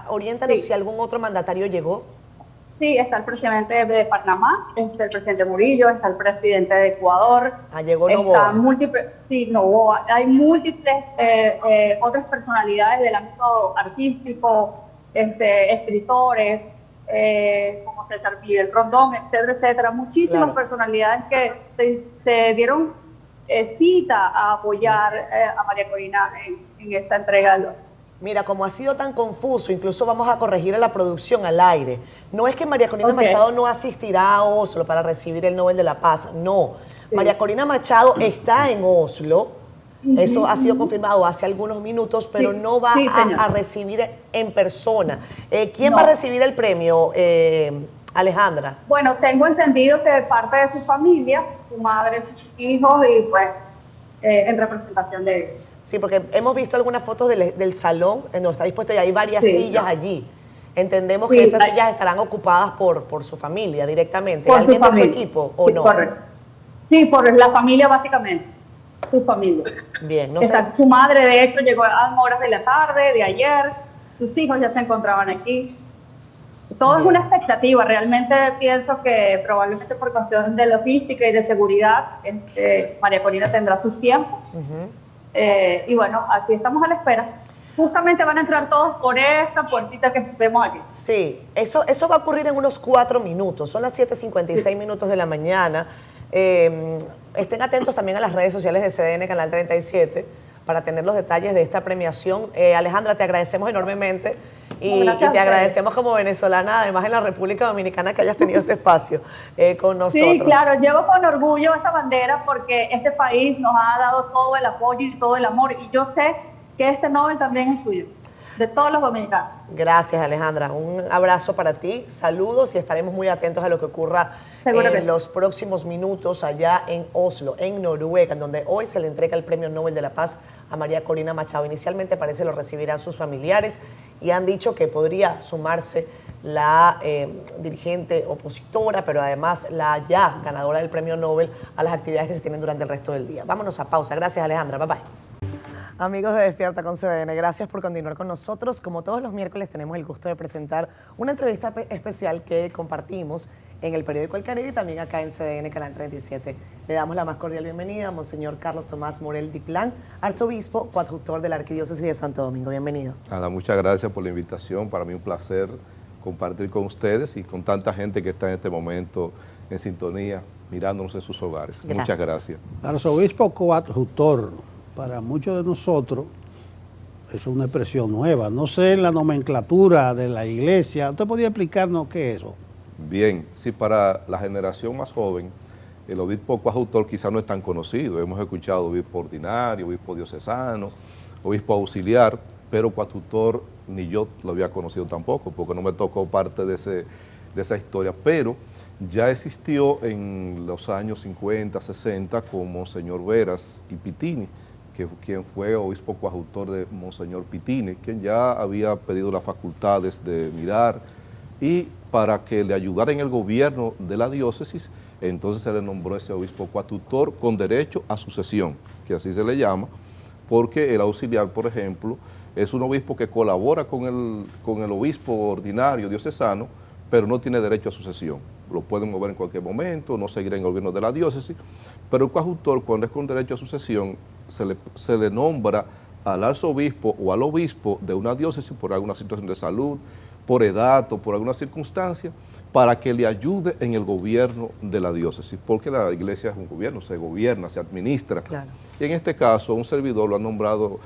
Oriéntanos si algún otro mandatario llegó. Sí, está el presidente de Panamá, está el presidente Murillo, está el presidente de Ecuador. Llegó Noboa. Noboa. Hay múltiples otras personalidades del ámbito artístico, escritores, como César Miguel Rondón, etcétera, etcétera. Muchísimas personalidades que se dieron cita a apoyar a María Corina en esta entrega del. Mira, como ha sido tan confuso, incluso vamos a corregir a la producción al aire. No es que María Corina Machado no asistirá a Oslo para recibir el Nobel de la Paz, no. María Corina Machado está en Oslo, eso ha sido confirmado hace algunos minutos, pero no va a recibir en persona. ¿Quién va a recibir el premio, Alejandra? Bueno, tengo entendido que parte de su familia, su madre, sus hijos y pues en representación de ellos. Sí, porque hemos visto algunas fotos del salón en donde está dispuesto y hay varias sillas allí. Entendemos que esas sillas estarán ocupadas por su familia directamente. Por ¿Alguien su de su equipo o no? Correcto. Sí, por la familia básicamente, su familia. Bien, Su madre de hecho llegó a horas de la tarde, de ayer, sus hijos ya se encontraban aquí. Todo es una expectativa, realmente pienso que probablemente por cuestión de logística y de seguridad, María Corina tendrá sus tiempos. Y bueno, aquí estamos a la espera. Justamente van a entrar todos por esta puertita que vemos aquí. Sí, eso va a ocurrir en unos 4 minutos. Son las 7:56 minutos de la mañana. Estén atentos también a las redes sociales de CDN Canal 37 para tener los detalles de esta premiación. Alejandra, te agradecemos enormemente y te agradecemos como venezolana, además en la República Dominicana, que hayas tenido este espacio con nosotros. Sí, claro, llevo con orgullo esta bandera porque este país nos ha dado todo el apoyo y todo el amor, y yo sé que este Nobel también es suyo, de todos los dominicanos. Gracias, Alejandra. Un abrazo para ti, saludos y estaremos muy atentos a lo que ocurra en los próximos minutos allá en Oslo, en Noruega, donde hoy se le entrega el Premio Nobel de la Paz a María Corina Machado. Inicialmente parece lo recibirán sus familiares y han dicho que podría sumarse la dirigente opositora, pero además la ya ganadora del Premio Nobel a las actividades que se tienen durante el resto del día. Vámonos a pausa. Gracias, Alejandra. Bye, bye. Amigos de Despierta con CDN, gracias por continuar con nosotros. Como todos los miércoles tenemos el gusto de presentar una entrevista especial que compartimos en el periódico El Caribe y también acá en CDN Canal 37. Le damos la más cordial bienvenida a Monseñor Carlos Tomás Morel Diplán, arzobispo coadjutor de la Arquidiócesis de Santo Domingo. Bienvenido. Muchas gracias por la invitación. Para mí un placer compartir con ustedes y con tanta gente que está en este momento en sintonía, mirándonos en sus hogares. Gracias. Muchas gracias. Arzobispo coadjutor. Para muchos de nosotros es una expresión nueva. No sé la nomenclatura de la iglesia. ¿Usted podría explicarnos qué es eso? Bien, sí, para la generación más joven, el obispo coadjutor quizás no es tan conocido. Hemos escuchado obispo ordinario, obispo diocesano, obispo auxiliar, pero coadjutor ni yo lo había conocido tampoco, porque no me tocó parte de esa historia. Pero ya existió en los años 50, 60 con Monseñor Veras y Pitini, quien fue obispo coadjutor de Monseñor Pitini, quien ya había pedido las facultades de mirar y para que le ayudara en el gobierno de la diócesis, entonces se le nombró ese obispo coadjutor con derecho a sucesión, que así se le llama, porque el auxiliar, por ejemplo, es un obispo que colabora con el obispo ordinario diocesano, pero no tiene derecho a sucesión. Lo pueden mover en cualquier momento, no seguirá en el gobierno de la diócesis, pero el coadjutor, cuando es con derecho a sucesión, se le nombra al arzobispo o al obispo de una diócesis por alguna situación de salud, por edad o por alguna circunstancia, para que le ayude en el gobierno de la diócesis, porque la iglesia es un gobierno, se gobierna, se administra. Claro. Y en este caso, un servidor lo ha nombrado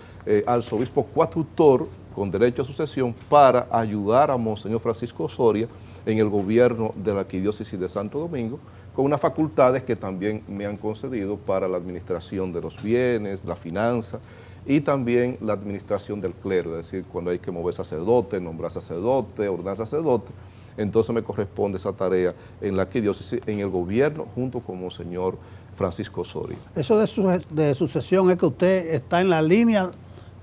arzobispo coadjutor con derecho a sucesión para ayudar a Monseñor Francisco Osoria en el gobierno de la Arquidiócesis de Santo Domingo, con unas facultades que también me han concedido para la administración de los bienes, la finanza y también la administración del clero, es decir, cuando hay que mover sacerdote, nombrar sacerdote, ordenar sacerdote, entonces me corresponde esa tarea en la Arquidiócesis, en el gobierno, junto con Monseñor Francisco Osorio. Eso de sucesión es que usted está en la línea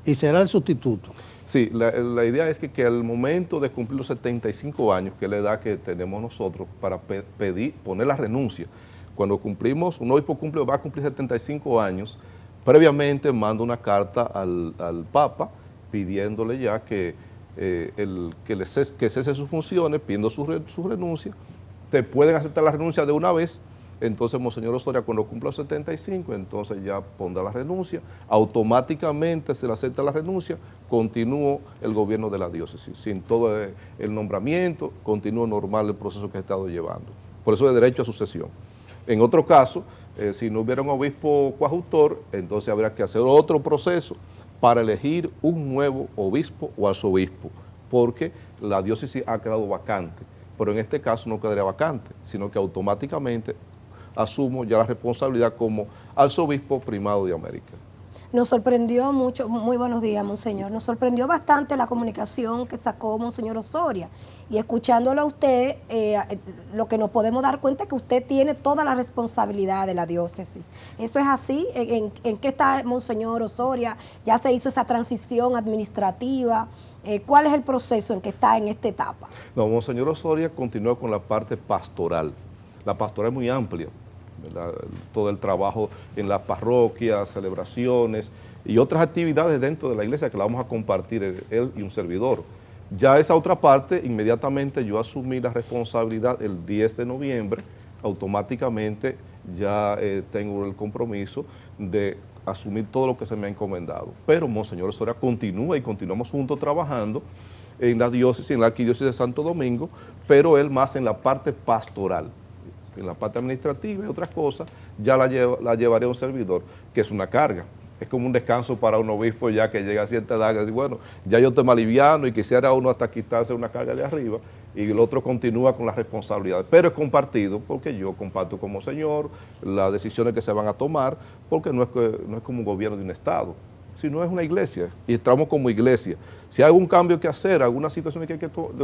y será el sustituto. Sí, la idea es que al momento de cumplir los 75 años, que es la edad que tenemos nosotros para poner la renuncia, cuando cumplimos, un obispo va a cumplir 75 años, previamente manda una carta al Papa pidiéndole ya que cese sus funciones, pidiendo su renuncia. Te pueden aceptar la renuncia de una vez. Entonces, Monseñor Osoria, cuando cumpla los 75, entonces ya pondrá la renuncia, automáticamente se le acepta la renuncia, continúa el gobierno de la diócesis, sin todo el nombramiento, continúa normal el proceso que ha estado llevando. Por eso es derecho a sucesión. En otro caso, si no hubiera un obispo coadjutor, entonces habría que hacer otro proceso para elegir un nuevo obispo o arzobispo, porque la diócesis ha quedado vacante, pero en este caso no quedaría vacante, sino que automáticamente asumo ya la responsabilidad como arzobispo primado de América. Nos sorprendió mucho, muy buenos días, Monseñor, nos sorprendió bastante la comunicación que sacó Monseñor Osoria, y escuchándolo a usted, lo que nos podemos dar cuenta es que usted tiene toda la responsabilidad de la diócesis. ¿Eso es así? ¿En qué está Monseñor Osoria? ¿Ya se hizo esa transición administrativa? ¿Cuál es el proceso en que está en esta etapa? No, Monseñor Osoria continúa con la parte pastoral. La pastoral es muy amplia, ¿verdad? Todo el trabajo en las parroquias, celebraciones y otras actividades dentro de la iglesia que la vamos a compartir él y un servidor. Ya esa otra parte, inmediatamente yo asumí la responsabilidad el 10 de noviembre, automáticamente ya tengo el compromiso de asumir todo lo que se me ha encomendado. Pero Monseñor Osoria continúa y continuamos juntos trabajando en la diócesis, en la arquidiócesis de Santo Domingo, pero él más en la parte pastoral. En la parte administrativa y otras cosas, ya la llevaré a un servidor, que es una carga. Es como un descanso para un obispo ya que llega a cierta edad, y dice, bueno, ya yo estoy más liviano y quisiera uno hasta quitarse una carga de arriba, y el otro continúa con la responsabilidad. Pero es compartido, porque yo comparto como señor las decisiones que se van a tomar, porque no es como un gobierno de un Estado, sino es una iglesia, y estamos como iglesia. Si hay algún cambio que hacer, alguna situación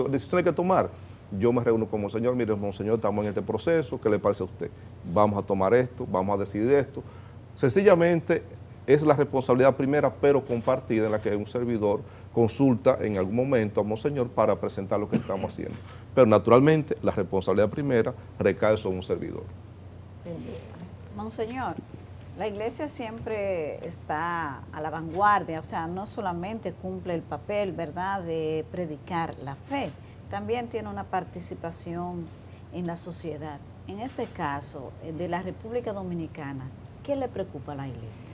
decisiones que tomar, yo me reúno como Monseñor, mire, Monseñor, estamos en este proceso, ¿qué le parece a usted? Vamos a tomar esto, vamos a decidir esto. Sencillamente es la responsabilidad primera, pero compartida, en la que un servidor consulta en algún momento a Monseñor para presentar lo que estamos haciendo. Pero naturalmente la responsabilidad primera recae sobre un servidor. Monseñor, la iglesia siempre está a la vanguardia, o sea, no solamente cumple el papel, ¿verdad?, de predicar la fe, también tiene una participación en la sociedad. En este caso, de la República Dominicana, ¿qué le preocupa a la iglesia?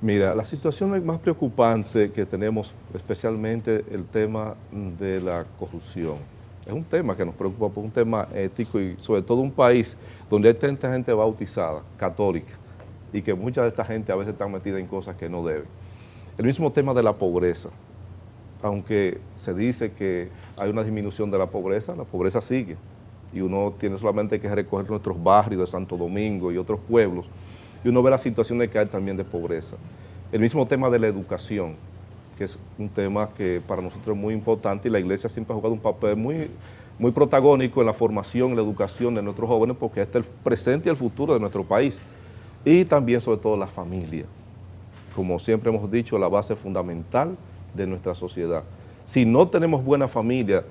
Mira, la situación más preocupante que tenemos, especialmente el tema de la corrupción, es un tema que nos preocupa, por un tema ético y sobre todo un país donde hay tanta gente bautizada, católica, y que mucha de esta gente a veces está metida en cosas que no deben. El mismo tema de la pobreza. Aunque se dice que hay una disminución de la pobreza sigue. Y uno tiene solamente que recorrer nuestros barrios de Santo Domingo y otros pueblos, y uno ve las situaciones que hay también de pobreza. El mismo tema de la educación, que es un tema que para nosotros es muy importante, y la iglesia siempre ha jugado un papel muy protagónico en la formación, en la educación de nuestros jóvenes, porque este es el presente y el futuro de nuestro país. Y también, sobre todo, la familia. Como siempre hemos dicho, la base fundamental de nuestra sociedad. Si no tenemos buena familia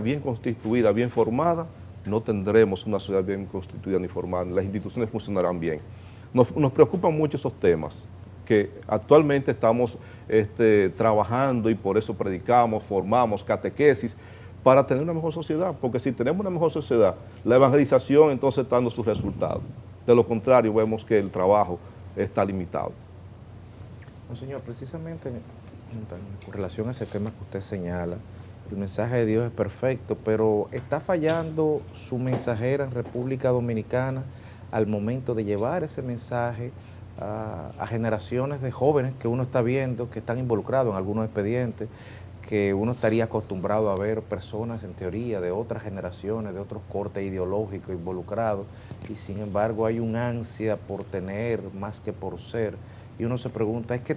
bien constituida, bien formada, no tendremos una sociedad bien constituida ni formada, las instituciones funcionarán bien. Nos preocupan mucho esos temas que actualmente estamos trabajando, y por eso predicamos, formamos catequesis, para tener una mejor sociedad, porque si tenemos una mejor sociedad, la evangelización entonces está dando sus resultados. De lo contrario, vemos que el trabajo está limitado. Monseñor, precisamente con relación a ese tema que usted señala, el mensaje de Dios es perfecto, pero ¿está fallando su mensajera en República Dominicana al momento de llevar ese mensaje a generaciones de jóvenes que uno está viendo que están involucrados en algunos expedientes, que uno estaría acostumbrado a ver personas en teoría de otras generaciones, de otros cortes ideológicos involucrados, y sin embargo hay un ansia por tener más que por ser, y uno se pregunta, es que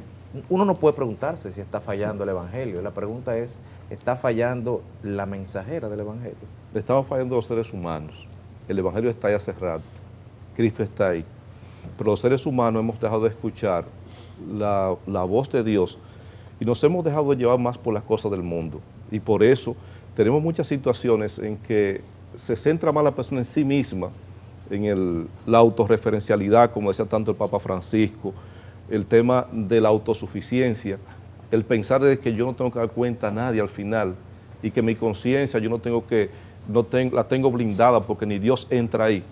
uno no puede preguntarse si está fallando el Evangelio, la pregunta es, ¿está fallando la mensajera del Evangelio? Estamos fallando los seres humanos, el Evangelio está ahí hace rato, Cristo está ahí. pero los seres humanos hemos dejado de escuchar la voz de Dios y nos hemos dejado de llevar más por las cosas del mundo. Y por eso tenemos muchas situaciones en que se centra más la persona en sí misma, en la autorreferencialidad, como decía tanto el Papa Francisco, el tema de la autosuficiencia, el pensar de que yo no tengo que dar cuenta a nadie al final y que mi conciencia yo la tengo blindada porque ni Dios entra ahí.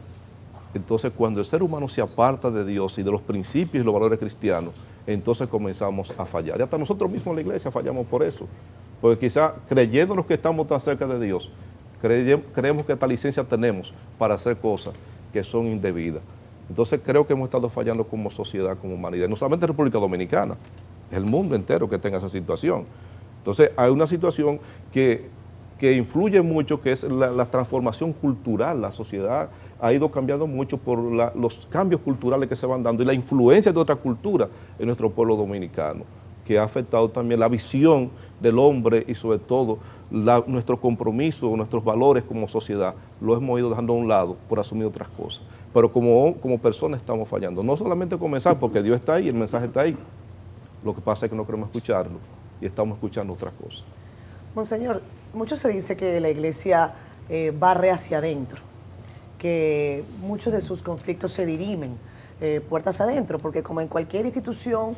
Entonces, cuando el ser humano se aparta de Dios y de los principios y los valores cristianos, entonces comenzamos a fallar. Y hasta nosotros mismos en la iglesia fallamos por eso, porque quizá creyéndonos que estamos tan cerca de Dios, creemos que esta licencia tenemos para hacer cosas que son indebidas. Entonces creo que hemos estado fallando como sociedad, como humanidad, no solamente República Dominicana, es el mundo entero que tenga esa situación. Entonces hay una situación que influye mucho, que es la transformación cultural. La sociedad ha ido cambiando mucho por los cambios culturales que se van dando y la influencia de otra cultura en nuestro pueblo dominicano, que ha afectado también la visión del hombre y sobre todo nuestro compromiso, nuestros valores como sociedad, lo hemos ido dejando a un lado por asumir otras cosas. Pero como personas estamos fallando, no solamente comenzar porque Dios está ahí, el mensaje está ahí, lo que pasa es que no queremos escucharlo y estamos escuchando otras cosas. Monseñor, mucho se dice que la iglesia barre hacia adentro, que muchos de sus conflictos se dirimen puertas adentro, porque como en cualquier institución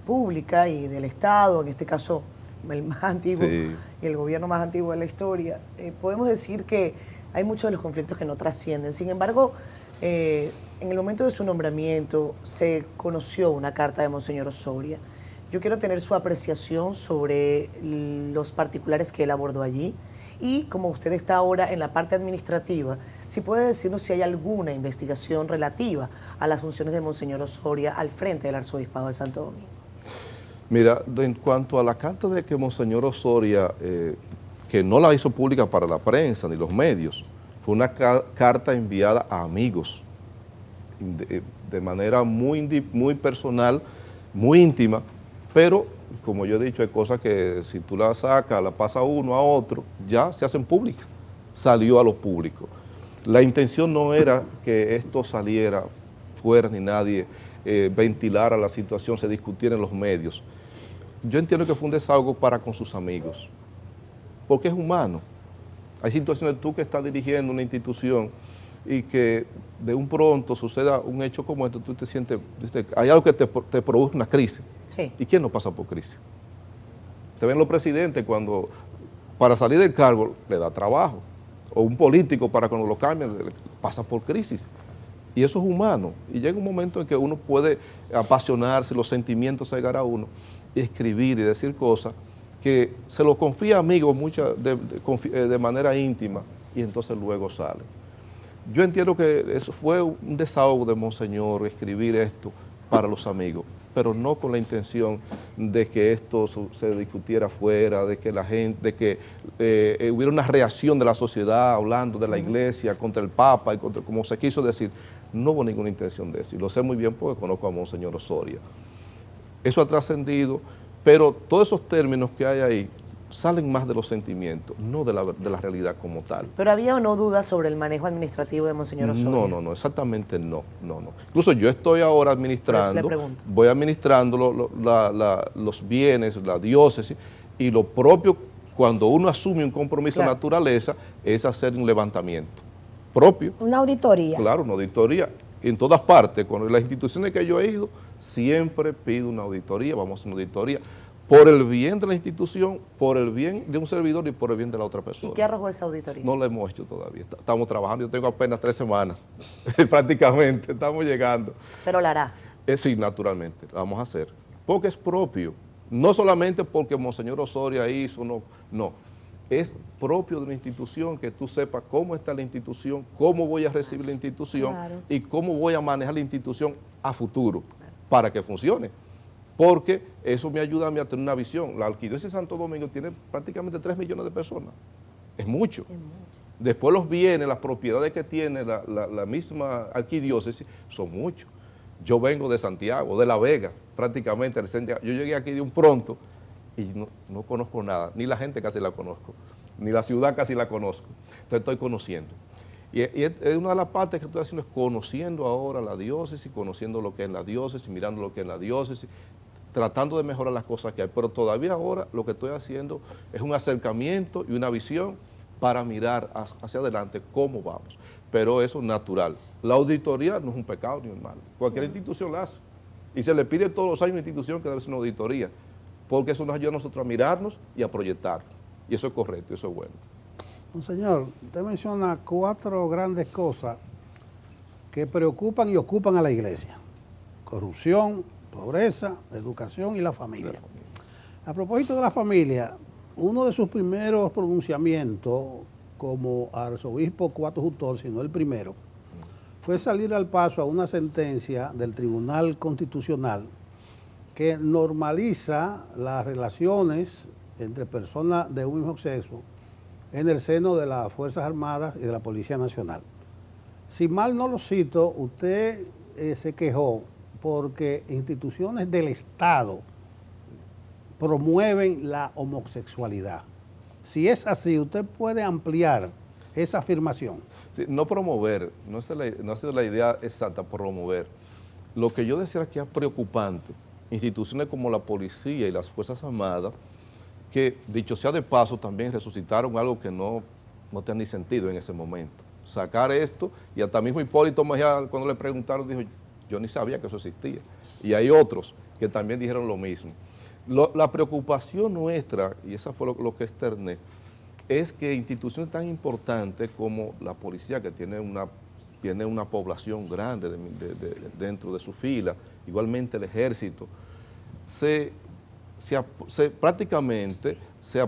pública y del Estado, en este caso el más antiguo y el gobierno más antiguo de la historia, podemos decir que hay muchos de los conflictos que no trascienden. Sin embargo, en el momento de su nombramiento se conoció una carta de Monseñor Osoria. Yo quiero tener su apreciación sobre los particulares que él abordó allí y como usted está ahora en la parte administrativa, si puede decirnos si hay alguna investigación relativa a las funciones de Monseñor Osoria al frente del Arzobispado de Santo Domingo. Mira, en cuanto a la carta de que Monseñor Osoria, que no la hizo pública para la prensa ni los medios, fue una carta enviada a amigos, de manera muy personal, muy íntima, pero como yo he dicho, hay cosas que si tú la sacas, la pasa uno a otro, ya se hacen públicas, salió a lo público. La intención no era que esto saliera fuera ni nadie ventilara la situación, se discutiera en los medios. Yo entiendo que fue un desahogo para con sus amigos, porque es humano. Hay situaciones tú que estás dirigiendo una institución y que de un pronto suceda un hecho como esto, tú te sientes, hay algo que te produce una crisis. Sí. ¿Y quién no pasa por crisis? Te ven los presidentes cuando para salir del cargo le da trabajo, o un político para cuando lo cambien pasa por crisis. Y eso es humano. Y llega un momento en que uno puede apasionarse, los sentimientos llegar a uno, y escribir y decir cosas que se lo confía a amigos de manera íntima y entonces luego sale. Yo entiendo que eso fue un desahogo de Monseñor escribir esto para los amigos, pero no con la intención de que esto se discutiera afuera, de que la gente, de que hubiera una reacción de la sociedad hablando de la iglesia contra el Papa y contra, como se quiso decir. No hubo ninguna intención de eso y lo sé muy bien porque conozco a Monseñor Osoria. Eso ha trascendido, pero todos esos términos que hay ahí salen más de los sentimientos, no de la realidad como tal. ¿Pero había o no dudas sobre el manejo administrativo de Monseñor Osoria? No, exactamente no. Incluso yo estoy ahora administrando, voy administrando los bienes, la diócesis, y lo propio, cuando uno asume un compromiso de naturaleza, es hacer un levantamiento propio. Una auditoría. Claro, una auditoría. En todas partes, con las instituciones que yo he ido, siempre pido una auditoría, vamos a hacer una auditoría, por el bien de la institución, por el bien de un servidor y por el bien de la otra persona. ¿Y qué arrojó esa auditoría? No la hemos hecho todavía, estamos trabajando, yo tengo apenas 3 semanas, prácticamente, estamos llegando. ¿Pero la hará? Sí, naturalmente, la vamos a hacer, porque es propio, no solamente porque Monseñor Osoria hizo, no, es propio de una institución que tú sepas cómo está la institución, cómo voy a recibir la institución y cómo voy a manejar la institución a futuro para que funcione. Porque eso me ayuda a mí a tener una visión. La Arquidiócesis de Santo Domingo tiene prácticamente 3 millones de personas. Es mucho. Después los bienes, las propiedades que tiene la misma arquidiócesis son muchos. Yo vengo de Santiago, de La Vega, prácticamente. Yo llegué aquí de un pronto y no conozco nada, ni la gente casi la conozco, ni la ciudad casi la conozco. Entonces estoy conociendo. Y es una de las partes que estoy haciendo es conociendo ahora la diócesis, conociendo lo que es la diócesis, mirando lo que es la diócesis, tratando de mejorar las cosas que hay. Pero todavía ahora lo que estoy haciendo es un acercamiento y una visión para mirar hacia adelante cómo vamos. Pero eso es natural. La auditoría no es un pecado ni un mal. Cualquier institución la hace. Y se le pide todos los años a una institución que debe hacer una auditoría, porque eso nos ayuda a nosotros a mirarnos y a proyectar. Y eso es correcto, eso es bueno. Monseñor, usted menciona 4 grandes cosas que preocupan y ocupan a la iglesia: corrupción, pobreza, educación y la familia. A propósito de la familia, uno de sus primeros pronunciamientos como arzobispo Cuato Jutor, si no el primero, fue salir al paso a una sentencia del Tribunal Constitucional que normaliza las relaciones entre personas de un mismo sexo en el seno de las Fuerzas Armadas y de la Policía Nacional. Si mal no lo cito, usted se quejó porque instituciones del Estado promueven la homosexualidad. Si es así, usted puede ampliar esa afirmación. Sí, no promover, no ha sido la idea exacta, promover. Lo que yo decía que es preocupante, instituciones como la policía y las Fuerzas Armadas, que dicho sea de paso también resucitaron algo que no tenía ni sentido en ese momento. Sacar esto, y hasta mismo Hipólito Mejía, cuando le preguntaron, dijo, yo ni sabía que eso existía. Y hay otros que también dijeron lo mismo. La preocupación nuestra, y eso fue lo que externé, es que instituciones tan importantes como la policía, que tiene una población grande dentro de su fila, igualmente el ejército, prácticamente se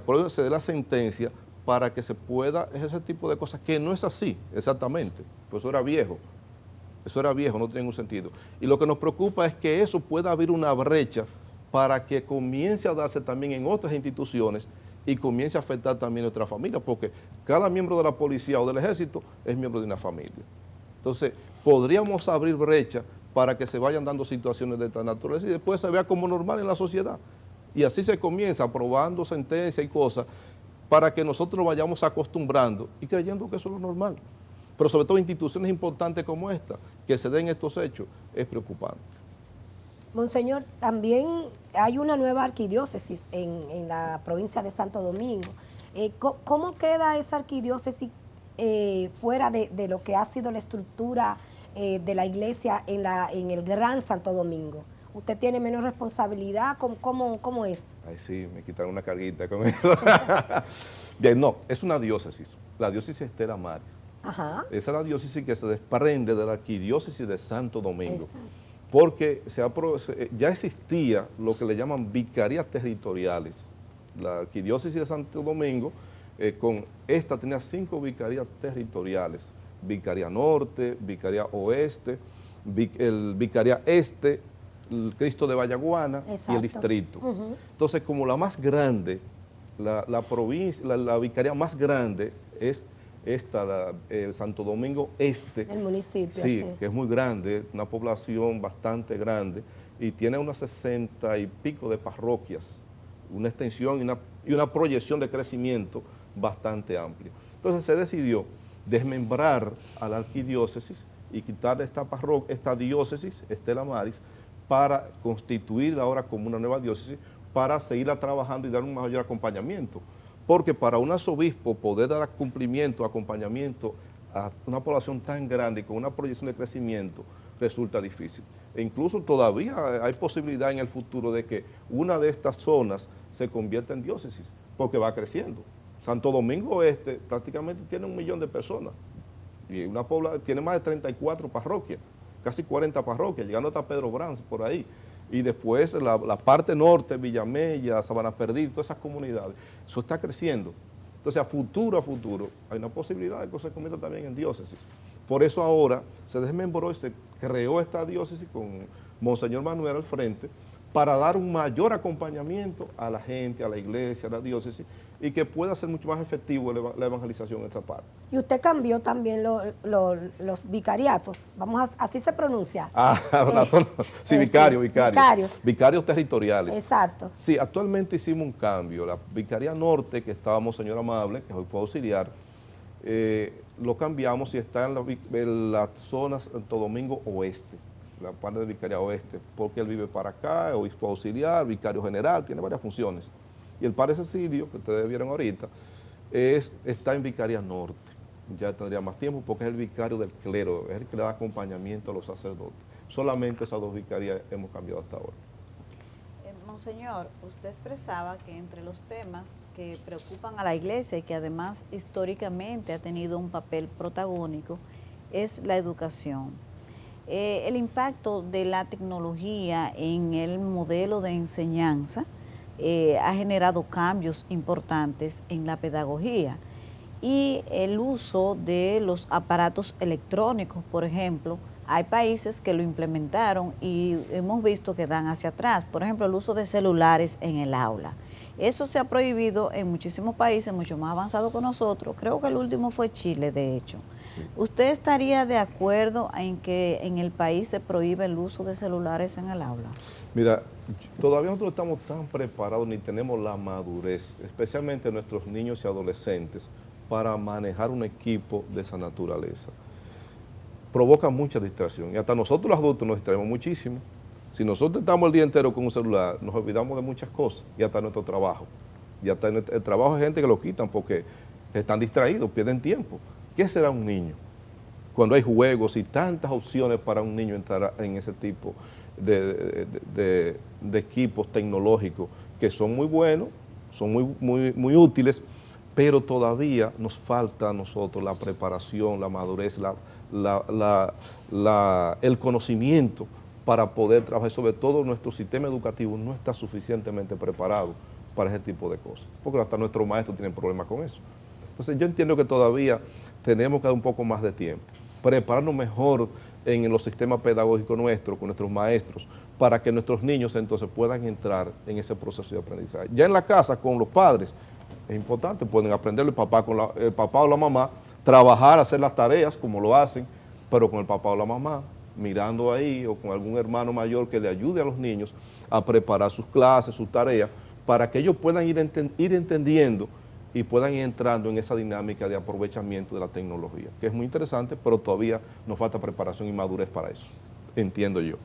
dé la sentencia para que se pueda ese tipo de cosas, que no es así exactamente, pues eso era viejo, no tiene ningún sentido. Y lo que nos preocupa es que eso pueda abrir una brecha para que comience a darse también en otras instituciones y comience a afectar también a nuestra familia, porque cada miembro de la policía o del ejército es miembro de una familia. Entonces, podríamos abrir brecha para que se vayan dando situaciones de esta naturaleza y después se vea como normal en la sociedad. Y así se comienza aprobando sentencias y cosas para que nosotros nos vayamos acostumbrando y creyendo que eso es lo normal. Pero sobre todo instituciones importantes como esta, que se den estos hechos, es preocupante. Monseñor, también hay una nueva arquidiócesis en la provincia de Santo Domingo. ¿Cómo queda esa arquidiócesis fuera de lo que ha sido la estructura de la iglesia en el Gran Santo Domingo? ¿Usted tiene menos responsabilidad? ¿Cómo es? Ay, sí, me quitaron una carguita con eso. Bien, no, es una diócesis. La diócesis Estela Maris. Ajá. Esa es la diócesis que se desprende de la arquidiócesis de Santo Domingo. Exacto. Porque ya existía lo que le llaman vicarías territoriales. La arquidiócesis de Santo Domingo, con esta tenía 5 vicarías territoriales: Vicaría Norte, Vicaría Oeste, Vicaría Este, el Cristo de Vallaguana. Exacto. Y el distrito. Entonces, como la más grande, la provincia, la vicaría más grande es esta, Santo Domingo Este. El municipio, sí, que es muy grande, una población bastante grande, y tiene unas 60 y pico de parroquias, una extensión y una proyección de crecimiento bastante amplia. Entonces se decidió desmembrar a la arquidiócesis y quitar esta diócesis, Estela Maris, para constituirla ahora como una nueva diócesis, para seguirla trabajando y dar un mayor acompañamiento. Porque para un arzobispo poder dar cumplimiento, acompañamiento a una población tan grande y con una proyección de crecimiento resulta difícil. E incluso todavía hay posibilidad en el futuro de que una de estas zonas se convierta en diócesis, porque va creciendo. Santo Domingo Este prácticamente tiene 1 millón de personas y tiene más de 34 parroquias, casi 40 parroquias, llegando hasta Pedro Brans por ahí. Y después la parte norte, Villamella, Sabana Perdida, todas esas comunidades, eso está creciendo. Entonces, a futuro, hay una posibilidad de que se convierta también en diócesis. Por eso ahora se desmembró y se creó esta diócesis con Monseñor Manuel al frente, para dar un mayor acompañamiento a la gente, a la iglesia, a la diócesis, y que pueda ser mucho más efectivo la evangelización en esta parte. Y usted cambió también los vicariatos, así se pronuncia. Sí, vicarios territoriales. Exacto. Sí, actualmente hicimos un cambio. La Vicaría Norte, que estábamos, señor Amable, que hoy puedo auxiliar, lo cambiamos y está en la zona Santo Domingo Oeste, la parte de Vicaría Oeste, porque él vive para acá, obispo auxiliar, vicario general, tiene varias funciones. Y el padre Cecilio, que ustedes vieron ahorita, está en Vicaría Norte. Ya tendría más tiempo porque es el vicario del clero, es el que le da acompañamiento a los sacerdotes. Solamente esas dos vicarías hemos cambiado hasta ahora. Monseñor, usted expresaba que entre los temas que preocupan a la iglesia y que además históricamente ha tenido un papel protagónico es la educación. El impacto de la tecnología en el modelo de enseñanza ha generado cambios importantes en la pedagogía y el uso de los aparatos electrónicos, por ejemplo. Hay países que lo implementaron y hemos visto que dan hacia atrás. Por ejemplo, el uso de celulares en el aula. Eso se ha prohibido en muchísimos países, mucho más avanzados que nosotros. Creo que el último fue Chile, de hecho. ¿Usted estaría de acuerdo en que en el país se prohíbe el uso de celulares en el aula? Mira, todavía nosotros estamos tan preparados ni tenemos la madurez, especialmente nuestros niños y adolescentes, para manejar un equipo de esa naturaleza. Provoca mucha distracción y hasta nosotros los adultos nos distraemos muchísimo. Si nosotros estamos el día entero con un celular, nos olvidamos de muchas cosas y hasta nuestro trabajo. Y hasta el trabajo hay gente que lo quitan porque están distraídos, pierden tiempo. ¿Qué será un niño? Cuando hay juegos y tantas opciones para un niño entrar en ese tipo de equipos tecnológicos que son muy buenos, son muy útiles, pero todavía nos falta a nosotros la preparación, la madurez, el conocimiento para poder trabajar. Sobre todo nuestro sistema educativo no está suficientemente preparado para ese tipo de cosas, porque hasta nuestros maestros tienen problemas con eso. Entonces yo entiendo que todavía tenemos que dar un poco más de tiempo, prepararnos mejor en los sistemas pedagógicos nuestros, con nuestros maestros, para que nuestros niños entonces puedan entrar en ese proceso de aprendizaje. Ya en la casa con los padres es importante, pueden aprender el papá o la mamá, trabajar, hacer las tareas como lo hacen, pero con el papá o la mamá, mirando ahí, o con algún hermano mayor que le ayude a los niños a preparar sus clases, sus tareas, para que ellos puedan ir entendiendo y puedan ir entrando en esa dinámica de aprovechamiento de la tecnología, que es muy interesante, pero todavía nos falta preparación y madurez para eso, entiendo yo.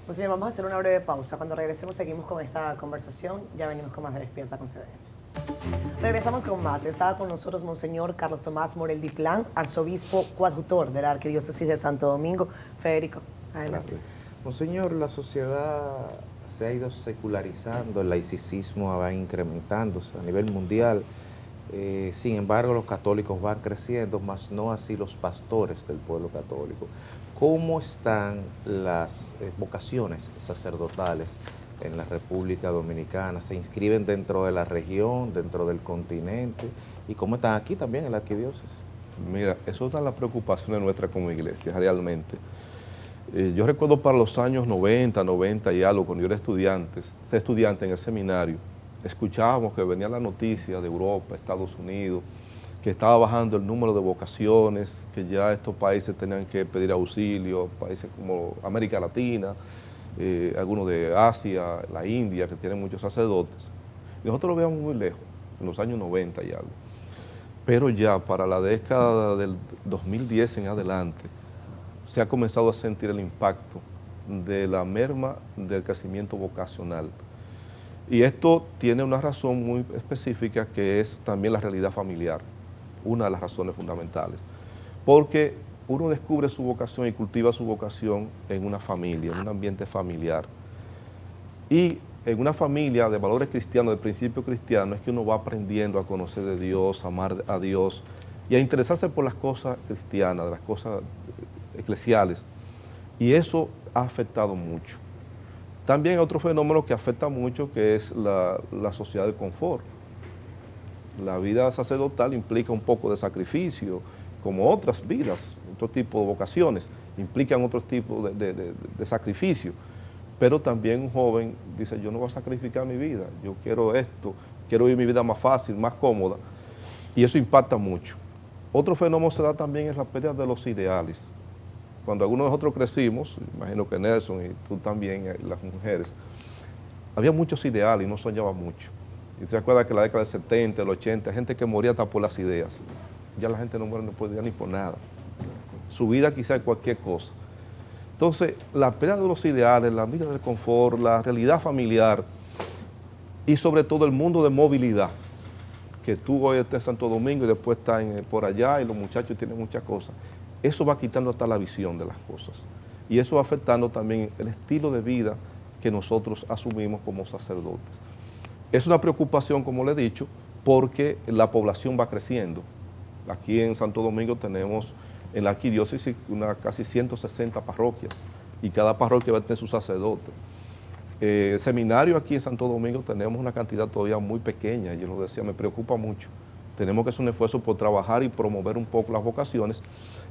Pues señor, vamos a hacer una breve pausa. Cuando regresemos seguimos con esta conversación, ya venimos con más de Despierta con CDN. Regresamos con más. Estaba con nosotros Monseñor Carlos Tomás Morel Diplán, arzobispo coadjutor de la Arquidiócesis de Santo Domingo. Federico, adelante. Gracias. Monseñor, la sociedad se ha ido secularizando, el laicismo va incrementándose a nivel mundial. Sin embargo, los católicos van creciendo, mas no así los pastores del pueblo católico. ¿Cómo están las vocaciones sacerdotales en la República Dominicana? ¿Se inscriben dentro de la región, dentro del continente? ¿Y cómo están aquí también en la arquidiócesis? Mira, eso es la preocupación de nuestra como iglesia, realmente. Yo recuerdo para los años 90 y algo, cuando yo era estudiante en el seminario, escuchábamos que venía la noticia de Europa, Estados Unidos, que estaba bajando el número de vocaciones, que ya estos países tenían que pedir auxilio, países como América Latina, algunos de Asia, la India, que tienen muchos sacerdotes. Nosotros lo veíamos muy lejos, en los años 90 y algo. Pero ya para la década del 2010 en adelante, se ha comenzado a sentir el impacto de la merma del crecimiento vocacional. Y esto tiene una razón muy específica, que es también la realidad familiar, una de las razones fundamentales. Porque uno descubre su vocación y cultiva su vocación en una familia, en un ambiente familiar. Y en una familia de valores cristianos, de principios cristianos, es que uno va aprendiendo a conocer de Dios, a amar a Dios y a interesarse por las cosas cristianas, de las cosas eclesiales. Y eso ha afectado mucho. También hay otro fenómeno que afecta mucho, que es la sociedad del confort. La vida sacerdotal implica un poco de sacrificio, como otras vidas, otro tipo de vocaciones, implican otro tipo de sacrificio. Pero también un joven dice, yo no voy a sacrificar mi vida, yo quiero esto, quiero vivir mi vida más fácil, más cómoda, y eso impacta mucho. Otro fenómeno se da también es la pérdida de los ideales. Cuando algunos de nosotros crecimos, imagino que Nelson y tú también, las mujeres, había muchos ideales y no soñaba mucho. Y te acuerdas que en la década del 70, del 80, gente que moría hasta por las ideas. ya la gente no muere, no puede ni por nada. Su vida quizá es cualquier cosa. Entonces, la pérdida de los ideales, la vida del confort, la realidad familiar y sobre todo el mundo de movilidad, que tú hoy estás en Santo Domingo y después estás por allá y los muchachos tienen muchas cosas, eso va quitando hasta la visión de las cosas. Y eso va afectando también el estilo de vida que nosotros asumimos como sacerdotes. Es una preocupación, como le he dicho, porque la población va creciendo. Aquí en Santo Domingo tenemos en la arquidiócesis casi 160 parroquias y cada parroquia va a tener su sacerdote. El seminario aquí en Santo Domingo tenemos una cantidad todavía muy pequeña, yo lo decía, me preocupa mucho. Tenemos que hacer un esfuerzo por trabajar y promover un poco las vocaciones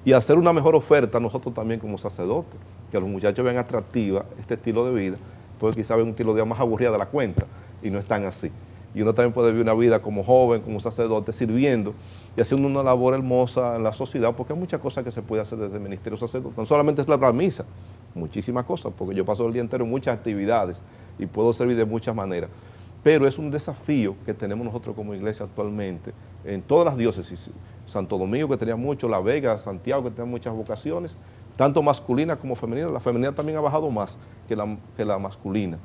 y hacer una mejor oferta nosotros también como sacerdotes, que los muchachos vean atractiva este estilo de vida, porque quizás ven un estilo de vida más aburrida de la cuenta y no es tan así. Y uno también puede vivir una vida como joven, como sacerdote, sirviendo y haciendo una labor hermosa en la sociedad, porque hay muchas cosas que se puede hacer desde el ministerio sacerdotal. No solamente es la misa, muchísimas cosas, porque yo paso el día entero en muchas actividades y puedo servir de muchas maneras. Pero es un desafío que tenemos nosotros como iglesia actualmente, en todas las diócesis, Santo Domingo que tenía mucho, La Vega, Santiago que tenía muchas vocaciones, tanto masculina como femenina. La femenina también ha bajado más que la masculina.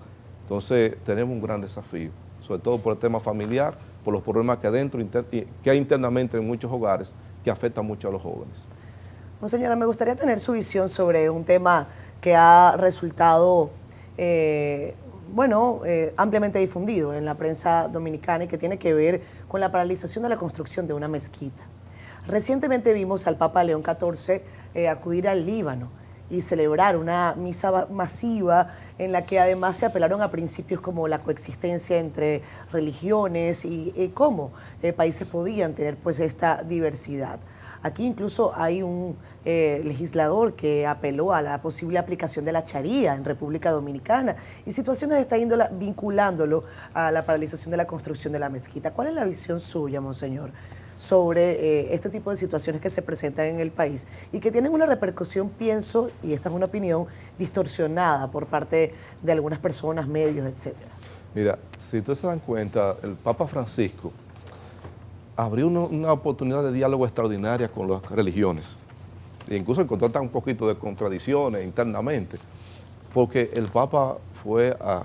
Entonces tenemos un gran desafío, sobre todo por el tema familiar, por los problemas que hay internamente en muchos hogares que afectan mucho a los jóvenes. Monseñora, me gustaría tener su visión sobre un tema que ha resultado, ampliamente difundido en la prensa dominicana y que tiene que ver con la paralización de la construcción de una mezquita. Recientemente vimos al Papa León XIV acudir al Líbano y celebrar una misa masiva en la que además se apelaron a principios como la coexistencia entre religiones y cómo países podían tener pues esta diversidad. Aquí incluso hay un legislador que apeló a la posible aplicación de la Sharia en República Dominicana y situaciones de esta índole vinculándolo a la paralización de la construcción de la mezquita. ¿Cuál es la visión suya, Monseñor, sobre este tipo de situaciones que se presentan en el país y que tienen una repercusión, pienso, y esta es una opinión, distorsionada por parte de algunas personas, medios, etcétera? Mira, si ustedes se dan cuenta, el Papa Francisco abrió una oportunidad de diálogo extraordinaria con las religiones. E incluso encontró un poquito de contradicciones internamente, porque el Papa fue a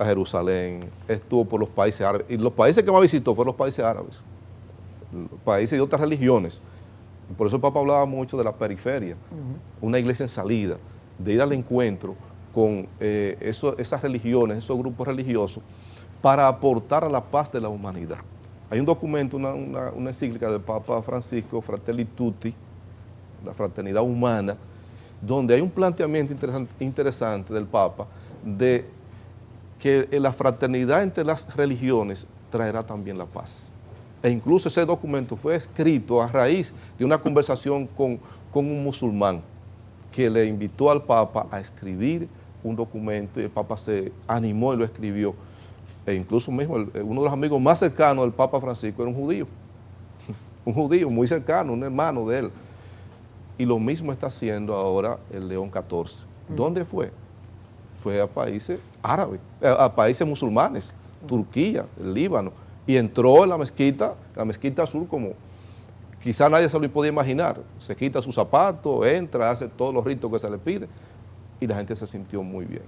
Jerusalén, estuvo por los países árabes, y los países que más visitó fueron los países árabes, países de otras religiones. Por eso el Papa hablaba mucho de la periferia, una iglesia en salida, de ir al encuentro con esas religiones, esos grupos religiosos, para aportar a la paz de la humanidad. Hay un documento, una encíclica del Papa Francisco, Fratelli Tutti, la fraternidad humana, donde hay un planteamiento interesante del Papa de que la fraternidad entre las religiones traerá también la paz. E incluso ese documento fue escrito a raíz de una conversación con un musulmán que le invitó al Papa a escribir un documento y el Papa se animó y lo escribió. E incluso mismo uno de los amigos más cercanos del Papa Francisco era un judío muy cercano, un hermano de él. Y lo mismo está haciendo ahora el León XIV. ¿Dónde fue? Fue a países árabes, a países musulmanes, Turquía, el Líbano, y entró en la mezquita azul como quizá nadie se lo podía imaginar. Se quita sus zapatos, entra, hace todos los ritos que se le pide y la gente se sintió muy bien.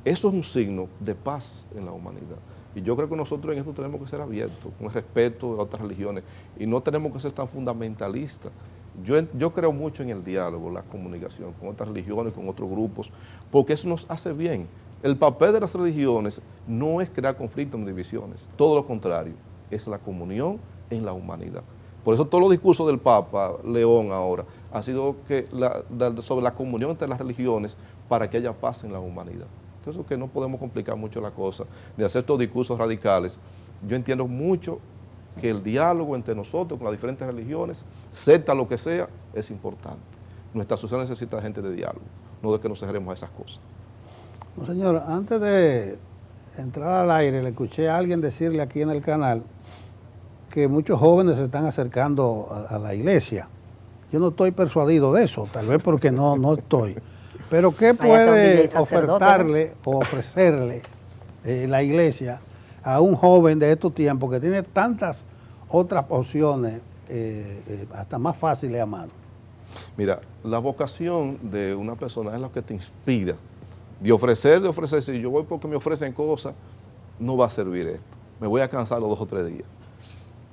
Eso es un signo de paz en la humanidad. Y yo creo que nosotros en esto tenemos que ser abiertos, con el respeto de otras religiones, y no tenemos que ser tan fundamentalistas. Yo creo mucho en el diálogo, la comunicación con otras religiones, con otros grupos, porque eso nos hace bien. El papel de las religiones no es crear conflictos ni divisiones, todo lo contrario, es la comunión en la humanidad. Por eso todos los discursos del Papa León ahora han sido sobre la comunión entre las religiones para que haya paz en la humanidad. Entonces, que no podemos complicar mucho la cosa, de hacer estos discursos radicales. Yo entiendo mucho que el diálogo entre nosotros, con las diferentes religiones, secta lo que sea, es importante. Nuestra sociedad necesita gente de diálogo, no de que nos cerremos a esas cosas. No, señor, antes de entrar al aire, le escuché a alguien decirle aquí en el canal que muchos jóvenes se están acercando a la iglesia. Yo no estoy persuadido de eso, tal vez porque no estoy. Pero ¿qué puede ofertarle o ofrecerle la iglesia a un joven de estos tiempos que tiene tantas otras opciones hasta más fáciles a mano. Mira, la vocación de una persona es lo que te inspira. De ofrecer, si yo voy porque me ofrecen cosas, no va a servir esto. Me voy a cansar los 2 o 3 días.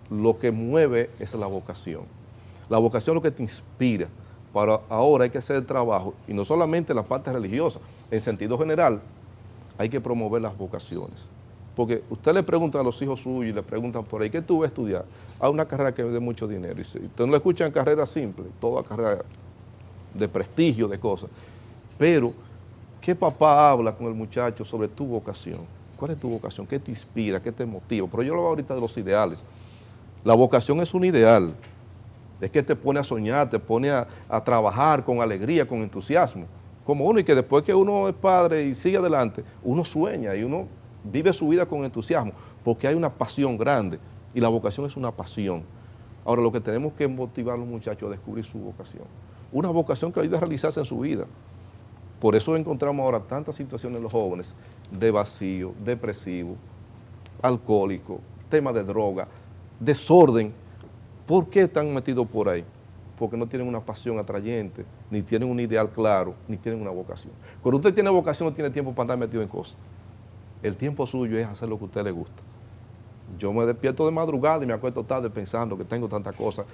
Lo que mueve es la vocación. La vocación es lo que te inspira. Para ahora hay que hacer el trabajo, y no solamente la parte religiosa, en sentido general, hay que promover las vocaciones. Porque usted le pregunta a los hijos suyos y le preguntan por ahí, ¿qué tú vas a estudiar? A una carrera que dé mucho dinero. Y si usted no le escuchan carreras simples, toda carrera de prestigio, de cosas. Pero, ¿qué papá habla con el muchacho sobre tu vocación? ¿Cuál es tu vocación? ¿Qué te inspira? ¿Qué te motiva? Pero yo lo hablo ahorita de los ideales. La vocación es un ideal. Es que te pone a soñar, te pone a trabajar con alegría, con entusiasmo. Como uno, y que después que uno es padre y sigue adelante, uno sueña y uno vive su vida con entusiasmo, porque hay una pasión grande, y la vocación es una pasión. Ahora, lo que tenemos que motivar a los muchachos a descubrir su vocación. Una vocación que ayuda a realizarse en su vida. Por eso encontramos ahora tantas situaciones en los jóvenes de vacío, depresivo, alcohólico, tema de droga, desorden. ¿Por qué están metidos por ahí? Porque no tienen una pasión atrayente, ni tienen un ideal claro, ni tienen una vocación. Cuando usted tiene vocación, no tiene tiempo para andar metido en cosas. El tiempo suyo es hacer lo que a usted le gusta. Yo me despierto de madrugada y me acuesto tarde pensando que tengo tantas cosas.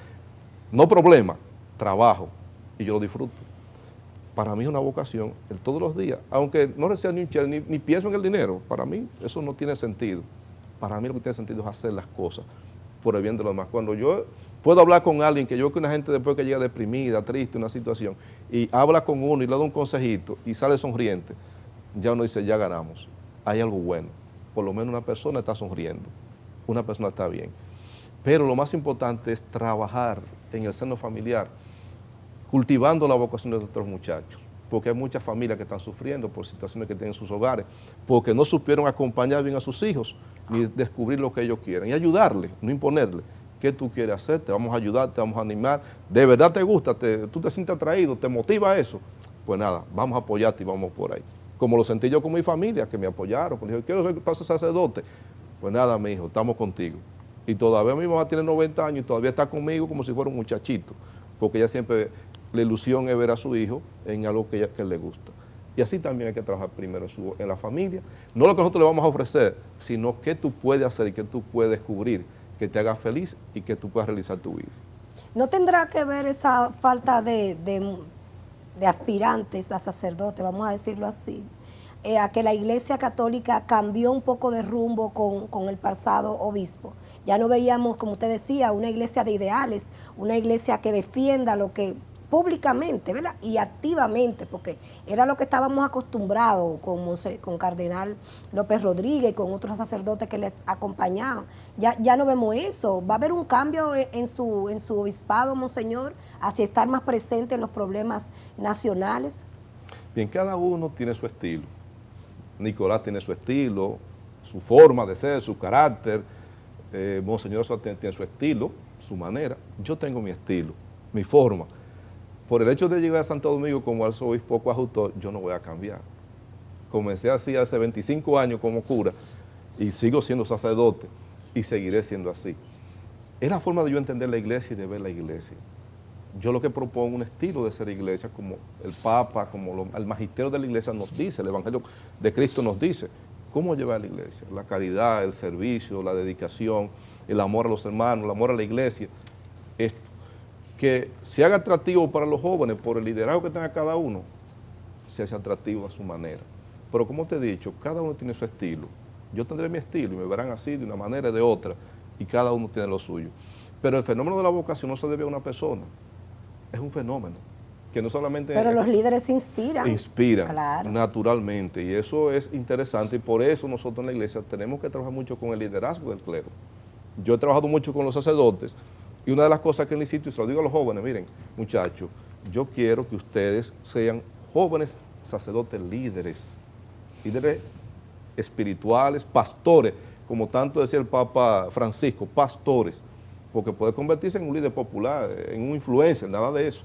No problema, trabajo, y yo lo disfruto. Para mí es una vocación, el todos los días, aunque no reciba ni un cheque, ni pienso en el dinero, para mí eso no tiene sentido. Para mí lo que tiene sentido es hacer las cosas por el bien de los demás. Cuando yo puedo hablar con alguien, que yo veo que una gente después que llega deprimida, triste, una situación, y habla con uno y le da un consejito y sale sonriente, ya uno dice, ya ganamos, hay algo bueno. Por lo menos una persona está sonriendo, una persona está bien. Pero lo más importante es trabajar en el seno familiar, cultivando la vocación de nuestros muchachos, porque hay muchas familias que están sufriendo por situaciones que tienen en sus hogares, porque no supieron acompañar bien a sus hijos, ni descubrir lo que ellos quieren, y ayudarles, no imponerles. ¿Qué tú quieres hacer? Te vamos a ayudar, te vamos a animar. ¿De verdad te gusta? ¿Tú te sientes atraído? ¿Te motiva eso? Pues nada, vamos a apoyarte y vamos por ahí. Como lo sentí yo con mi familia, que me apoyaron, que dijeron, quiero ser paso sacerdote. Pues nada, mi hijo, estamos contigo. Y todavía mi mamá tiene 90 años y todavía está conmigo como si fuera un muchachito, porque ella siempre, la ilusión es ver a su hijo en algo que le gusta. Y así también hay que trabajar primero en la familia. No lo que nosotros le vamos a ofrecer, sino qué tú puedes hacer y qué tú puedes descubrir, que te haga feliz y que tú puedas realizar tu vida. ¿No tendrá que ver esa falta de aspirantes a sacerdote, vamos a decirlo así, a que la Iglesia Católica cambió un poco de rumbo con el pasado obispo? Ya no veíamos, como usted decía, una iglesia de ideales, una iglesia que defienda lo que públicamente, ¿verdad? Y activamente, porque era lo que estábamos acostumbrados con Cardenal López Rodríguez y con otros sacerdotes que les acompañaban. Ya no vemos eso. ¿Va a haber un cambio en su obispado, Monseñor, hacia estar más presente en los problemas nacionales? Bien, cada uno tiene su estilo. Nicolás tiene su estilo, su forma de ser, su carácter. Monseñor tiene su estilo, su manera. Yo tengo mi estilo, mi forma. Por el hecho de llegar a Santo Domingo como arzobispo coadjutor, yo no voy a cambiar. Comencé así hace 25 años como cura y sigo siendo sacerdote y seguiré siendo así. Es la forma de yo entender la iglesia y de ver la iglesia. Yo lo que propongo un estilo de ser iglesia, como el Papa, como el magisterio de la iglesia nos dice, el Evangelio de Cristo nos dice, cómo llevar a la iglesia, la caridad, el servicio, la dedicación, el amor a los hermanos, el amor a la iglesia. Esto, que se haga atractivo para los jóvenes por el liderazgo que tenga cada uno, se hace atractivo a su manera. Pero como te he dicho, cada uno tiene su estilo. Yo tendré mi estilo y me verán así de una manera y de otra, y cada uno tiene lo suyo. Pero el fenómeno de la vocación no se debe a una persona, es un fenómeno que no solamente... Pero los líderes inspiran. Inspiran, claro, naturalmente, y eso es interesante, y por eso nosotros en la iglesia tenemos que trabajar mucho con el liderazgo del clero. Yo he trabajado mucho con los sacerdotes, y una de las cosas que necesito, y se lo digo a los jóvenes, miren, muchachos, yo quiero que ustedes sean jóvenes sacerdotes líderes espirituales, pastores, como tanto decía el Papa Francisco, pastores, porque puede convertirse en un líder popular, en un influencer, nada de eso,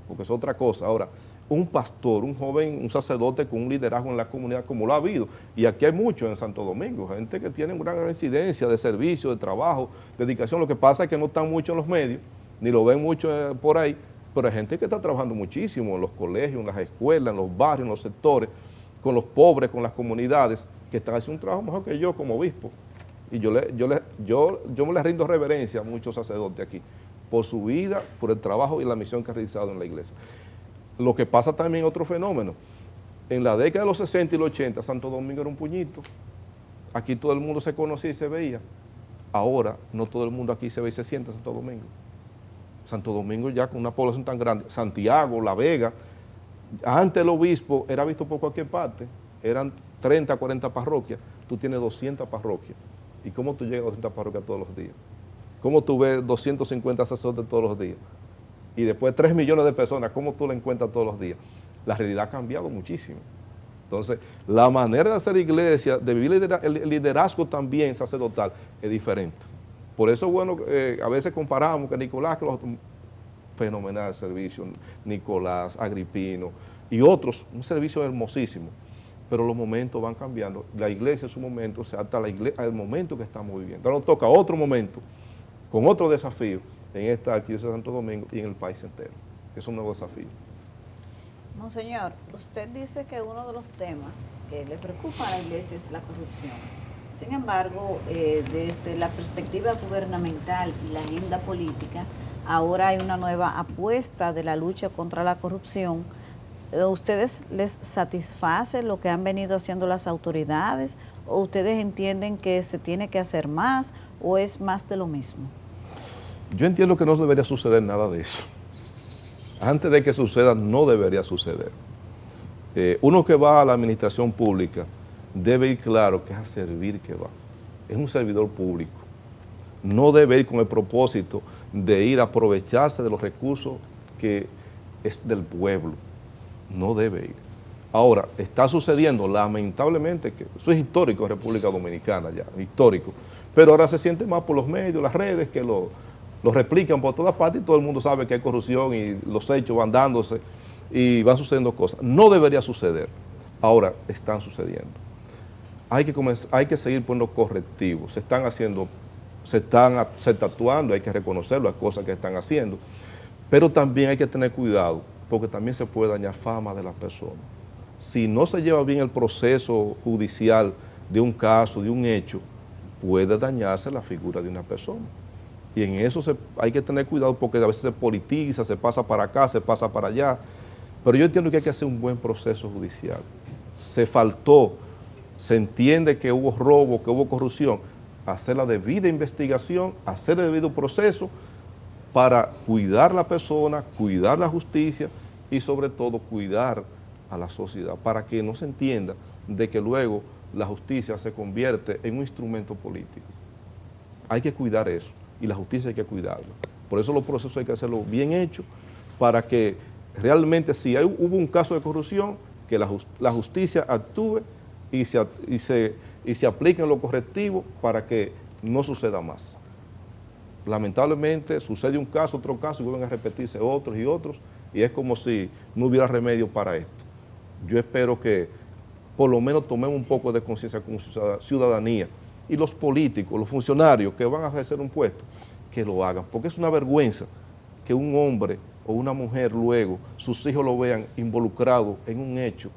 porque es otra cosa. Ahora, un pastor, un joven, un sacerdote con un liderazgo en la comunidad, como lo ha habido, y aquí hay muchos en Santo Domingo, gente que tiene una gran incidencia de servicio, de trabajo, dedicación. Lo que pasa es que no están mucho en los medios, ni lo ven mucho por ahí, pero hay gente que está trabajando muchísimo en los colegios, en las escuelas, en los barrios, en los sectores, con los pobres, con las comunidades, que están haciendo un trabajo mejor que yo como obispo. Y yo me le rindo reverencia a muchos sacerdotes aquí, por su vida, por el trabajo y la misión que ha realizado en la iglesia. Lo que pasa también otro fenómeno. En la década de los 60 y los 80, Santo Domingo era un puñito. Aquí todo el mundo se conocía y se veía. Ahora, no todo el mundo aquí se ve y se siente en Santo Domingo. Santo Domingo ya con una población tan grande, Santiago, La Vega, antes el obispo era visto por cualquier parte, eran 30, 40 parroquias, tú tienes 200 parroquias. ¿Y cómo tú llegas a 200 parroquias todos los días? ¿Cómo tú ves 250 sacerdotes todos los días? Y después 3 millones de personas, ¿cómo tú la encuentras todos los días? La realidad ha cambiado muchísimo. Entonces, la manera de hacer iglesia, de vivir el liderazgo también sacerdotal, es diferente. Por eso, bueno, a veces comparamos que Nicolás, que los fenomenal servicio, Nicolás, Agripino y otros, un servicio hermosísimo. Pero los momentos van cambiando. La iglesia en su momento se adapta al momento que estamos viviendo. Ahora nos toca otro momento, con otro desafío en esta arquidiócesis de Santo Domingo y en el país entero. Es un nuevo desafío. Monseñor, usted dice que uno de los temas que le preocupa a la iglesia es la corrupción. Sin embargo, desde la perspectiva gubernamental y la agenda política, ahora hay una nueva apuesta de la lucha contra la corrupción. ¿A ustedes les satisface lo que han venido haciendo las autoridades? ¿O ustedes entienden que se tiene que hacer más o es más de lo mismo? Yo entiendo que no debería suceder nada de eso. Antes de que suceda, no debería suceder. Uno que va a la administración pública debe ir claro que es a servir que va. Es un servidor público. No debe ir con el propósito de ir a aprovecharse de los recursos que es del pueblo. No debe ir. Ahora, está sucediendo lamentablemente, que eso es histórico en República Dominicana ya, histórico, pero ahora se siente más por los medios, las redes, que lo replican por todas partes y todo el mundo sabe que hay corrupción y los hechos van dándose y van sucediendo cosas. No debería suceder. Ahora están sucediendo. Hay que seguir poniendo correctivos. Se está actuando, hay que reconocer las cosas que están haciendo, pero también hay que tener cuidado, porque también se puede dañar fama de las personas. Si no se lleva bien el proceso judicial de un caso, de un hecho, puede dañarse la figura de una persona. Y en eso hay que tener cuidado, porque a veces se politiza, se pasa para acá, se pasa para allá. Pero yo entiendo que hay que hacer un buen proceso judicial. Se faltó, se entiende que hubo robo, que hubo corrupción, hacer la debida investigación, hacer el debido proceso para cuidar la persona, cuidar la justicia y sobre todo cuidar a la sociedad, para que no se entienda de que luego la justicia se convierte en un instrumento político. Hay que cuidar eso y la justicia hay que cuidarla. Por eso los procesos hay que hacerlo bien hechos, para que realmente si hubo un caso de corrupción, que la justicia actúe y se apliquen los correctivos para que no suceda más. Lamentablemente sucede un caso, otro caso, y vuelven a repetirse otros y otros, y es como si no hubiera remedio para esto. Yo espero que por lo menos tomemos un poco de conciencia como ciudadanía, y los políticos, los funcionarios que van a ejercer un puesto, que lo hagan, porque es una vergüenza que un hombre o una mujer luego, sus hijos lo vean involucrado en un hecho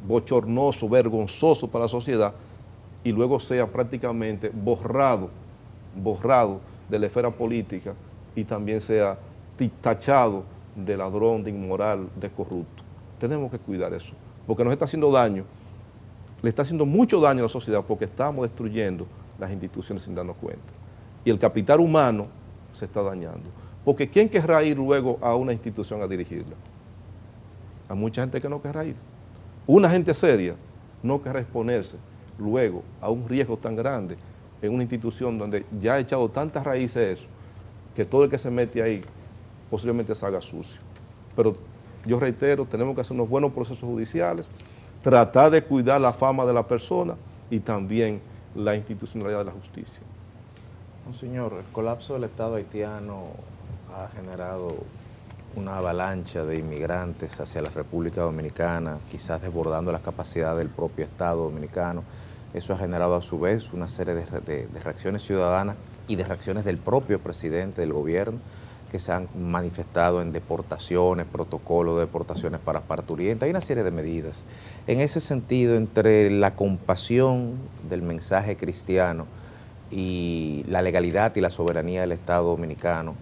bochornoso, vergonzoso para la sociedad, y luego sea prácticamente borrado de la esfera política y también sea tachado de ladrón, de inmoral, de corrupto. Tenemos que cuidar eso, porque nos está haciendo daño, le está haciendo mucho daño a la sociedad, porque estamos destruyendo las instituciones sin darnos cuenta. Y el capital humano se está dañando. Porque ¿quién querrá ir luego a una institución a dirigirla? Hay mucha gente que no querrá ir. Una gente seria no querrá exponerse luego a un riesgo tan grande en una institución donde ya ha echado tantas raíces eso, que todo el que se mete ahí posiblemente salga sucio. Pero yo reitero, tenemos que hacer unos buenos procesos judiciales, tratar de cuidar la fama de la persona y también la institucionalidad de la justicia. Monseñor, el colapso del Estado haitiano ha generado una avalancha de inmigrantes hacia la República Dominicana, quizás desbordando las capacidades del propio Estado dominicano. Eso ha generado a su vez una serie de reacciones ciudadanas y de reacciones del propio presidente del gobierno, que se han manifestado en deportaciones, protocolos de deportaciones para parturientas, hay una serie de medidas. En ese sentido, entre la compasión del mensaje cristiano y la legalidad y la soberanía del Estado dominicano,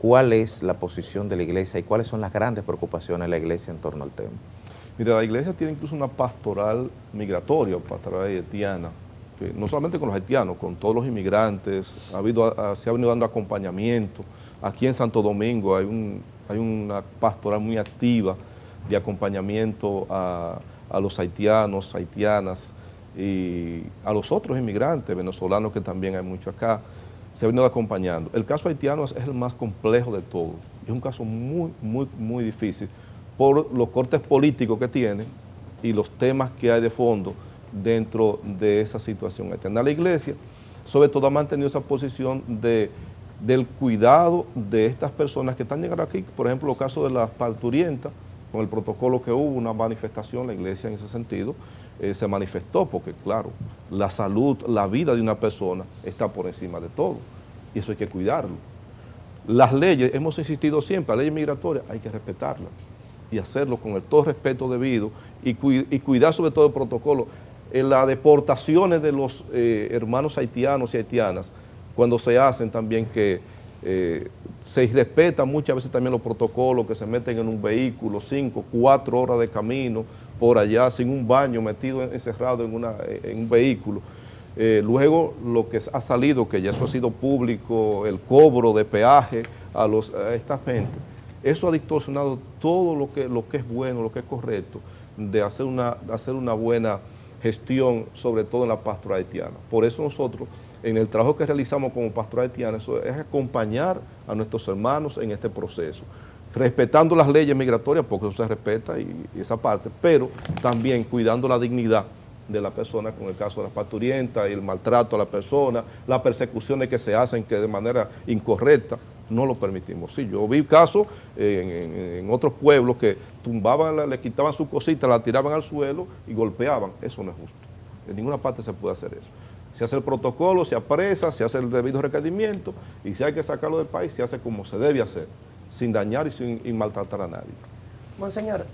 ¿cuál es la posición de la Iglesia y cuáles son las grandes preocupaciones de la Iglesia en torno al tema? Mira, la Iglesia tiene incluso una pastoral migratoria, pastoral haitiana, que no solamente con los haitianos, con todos los inmigrantes, se ha venido dando acompañamiento. Aquí en Santo Domingo hay una pastoral muy activa de acompañamiento a los haitianos, haitianas y a los otros inmigrantes venezolanos, que también hay mucho acá. Se ha venido acompañando. El caso haitiano es el más complejo de todos. Es un caso muy difícil por los cortes políticos que tiene y los temas que hay de fondo dentro de esa situación haitiana. La Iglesia, sobre todo, ha mantenido esa posición del cuidado de estas personas que están llegando aquí. Por ejemplo, el caso de las parturientas, con el protocolo que hubo, una manifestación, la Iglesia en ese sentido se manifestó, porque claro, la salud, la vida de una persona está por encima de todo, y eso hay que cuidarlo. Las leyes, hemos insistido siempre, la ley migratoria hay que respetarla y hacerlo con todo respeto debido y cuidar sobre todo el protocolo. En las deportaciones de los hermanos haitianos y haitianas, cuando se hacen también que se irrespetan muchas veces también los protocolos, que se meten en un vehículo 5, 4 horas de camino por allá sin un baño, metido encerrado en un vehículo. Luego lo que ha salido, que ya eso ha sido público, el cobro de peaje a esta gente, eso ha distorsionado todo lo que es bueno, lo que es correcto, de hacer una buena gestión, sobre todo en la pastoral haitiana. Por eso nosotros, en el trabajo que realizamos como pastoral haitiana, eso es acompañar a nuestros hermanos en este proceso, respetando las leyes migratorias, porque eso se respeta y esa parte, pero también cuidando la dignidad de la persona, con el caso de las parturientas y el maltrato a la persona, las persecuciones que se hacen que de manera incorrecta, no lo permitimos. Sí, yo vi casos en otros pueblos que tumbaban, le quitaban sus cositas, la tiraban al suelo y golpeaban. Eso no es justo. En ninguna parte se puede hacer eso. Se hace el protocolo, se apresa, se hace el debido requerimiento, y si hay que sacarlo del país, se hace como se debe hacer, sin dañar y sin maltratar a nadie. Monseñor,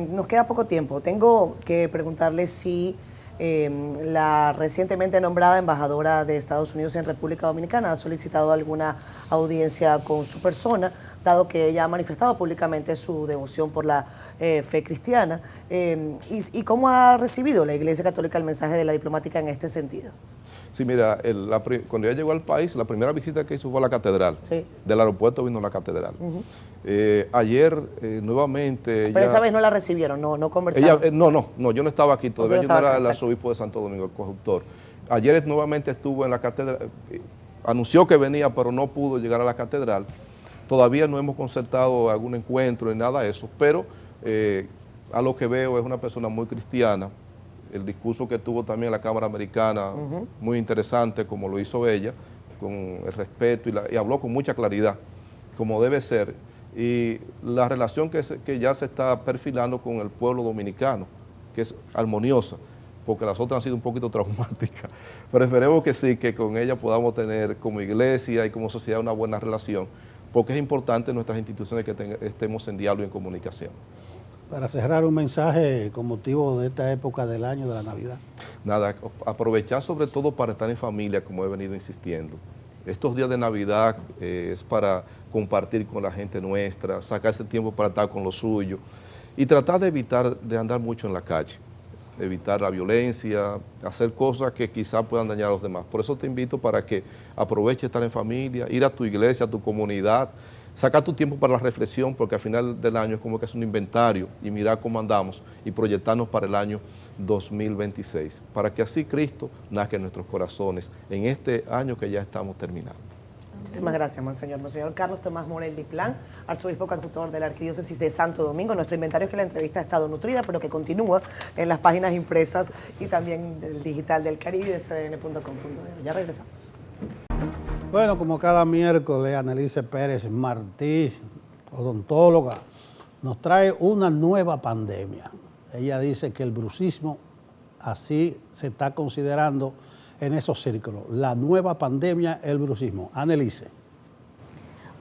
nos queda poco tiempo. Tengo que preguntarle si la recientemente nombrada embajadora de Estados Unidos en República Dominicana ha solicitado alguna audiencia con su persona, dado que ella ha manifestado públicamente su devoción por la fe cristiana. ¿Y cómo ha recibido la Iglesia Católica el mensaje de la diplomática en este sentido? Sí, mira, cuando ella llegó al país, la primera visita que hizo fue a la catedral. Sí. Del aeropuerto vino a la catedral. Ayer, nuevamente... Pero esa vez no la recibieron, no conversaron. No, yo no estaba aquí todavía, yo no era el arzobispo de Santo Domingo, el conductor. Ayer nuevamente estuvo en la catedral, anunció que venía, pero no pudo llegar a la catedral. Todavía no hemos concertado algún encuentro ni nada de eso, pero a lo que veo es una persona muy cristiana. El discurso que tuvo también en la Cámara Americana, muy interesante, como lo hizo ella, con el respeto y habló con mucha claridad, como debe ser. Y la relación que ya se está perfilando con el pueblo dominicano, que es armoniosa, porque las otras han sido un poquito traumáticas. Pero esperemos que sí, que con ella podamos tener como iglesia y como sociedad una buena relación, porque es importante en nuestras instituciones que estemos en diálogo y en comunicación. Para cerrar, un mensaje con motivo de esta época del año, de la Navidad. Nada, aprovechar sobre todo para estar en familia, como he venido insistiendo. Estos días de Navidad es para compartir con la gente nuestra, sacar ese tiempo para estar con los suyos y tratar de evitar de andar mucho en la calle, evitar la violencia, hacer cosas que quizás puedan dañar a los demás. Por eso te invito para que aproveches estar en familia, ir a tu iglesia, a tu comunidad, sacar tu tiempo para la reflexión, porque al final del año es como que es un inventario y mirar cómo andamos y proyectarnos para el año 2026, para que así Cristo nazca en nuestros corazones en este año que ya estamos terminando. Muchísimas gracias, Monseñor. Monseñor Carlos Tomás Morel Diplán, arzobispo conductor de la Arquidiócesis de Santo Domingo. Nuestro inventario es que la entrevista ha estado nutrida, pero que continúa en las páginas impresas y también del digital del Caribe y de cdn.com.de. Ya regresamos. Bueno, como cada miércoles, Annelice Pérez Martí, odontóloga, nos trae una nueva pandemia. Ella dice que el bruxismo así se está considerando en esos círculos. La nueva pandemia, el bruxismo. Annelice.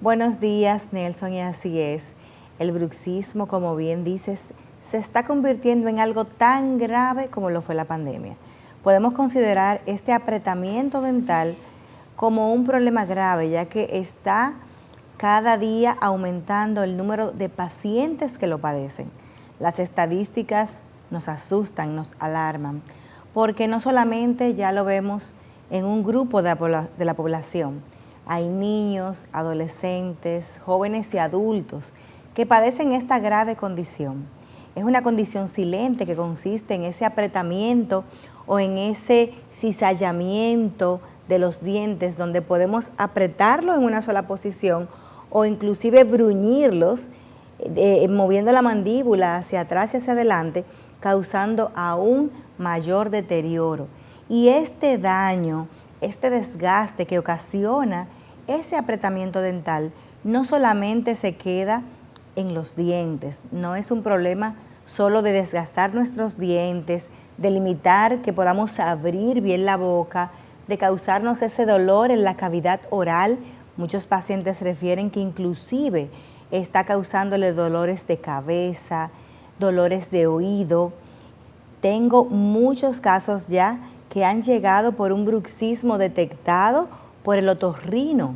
Buenos días, Nelson, y así es. El bruxismo, como bien dices, se está convirtiendo en algo tan grave como lo fue la pandemia. Podemos considerar este apretamiento dental como un problema grave, ya que está cada día aumentando el número de pacientes que lo padecen. Las estadísticas nos asustan, nos alarman, porque no solamente ya lo vemos en un grupo de la población, hay niños, adolescentes, jóvenes y adultos que padecen esta grave condición. Es una condición silente que consiste en ese apretamiento o en ese cizallamiento de los dientes, donde podemos apretarlos en una sola posición o inclusive bruñirlos, moviendo la mandíbula hacia atrás y hacia adelante, causando aún mayor deterioro. Y este daño, este desgaste que ocasiona ese apretamiento dental, no solamente se queda en los dientes, no es un problema solo de desgastar nuestros dientes, de limitar que podamos abrir bien la boca, de causarnos ese dolor en la cavidad oral. Muchos pacientes refieren que inclusive está causándole dolores de cabeza, dolores de oído. Tengo muchos casos ya que han llegado por un bruxismo detectado por el otorrino,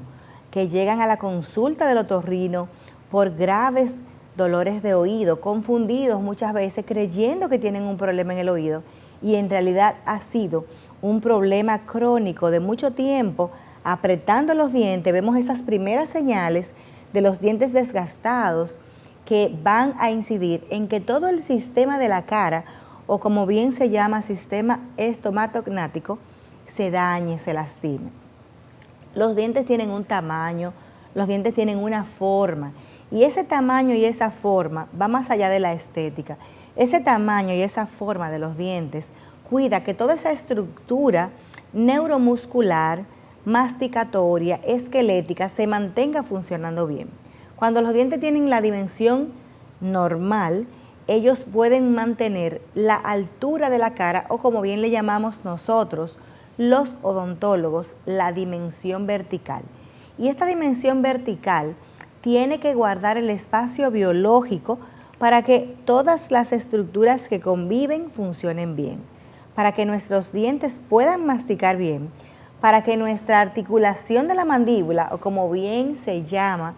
que llegan a la consulta del otorrino por graves dolores de oído, confundidos muchas veces creyendo que tienen un problema en el oído y en realidad ha sido un problema crónico de mucho tiempo, apretando los dientes. Vemos esas primeras señales de los dientes desgastados que van a incidir en que todo el sistema de la cara, o como bien se llama sistema estomatognático, se dañe, se lastime. Los dientes tienen un tamaño, los dientes tienen una forma, y ese tamaño y esa forma va más allá de la estética. Ese tamaño y esa forma de los dientes cuida que toda esa estructura neuromuscular, masticatoria, esquelética, se mantenga funcionando bien. Cuando los dientes tienen la dimensión normal, ellos pueden mantener la altura de la cara, o como bien le llamamos nosotros, los odontólogos, la dimensión vertical. Y esta dimensión vertical tiene que guardar el espacio biológico para que todas las estructuras que conviven funcionen bien, para que nuestros dientes puedan masticar bien, para que nuestra articulación de la mandíbula, o como bien se llama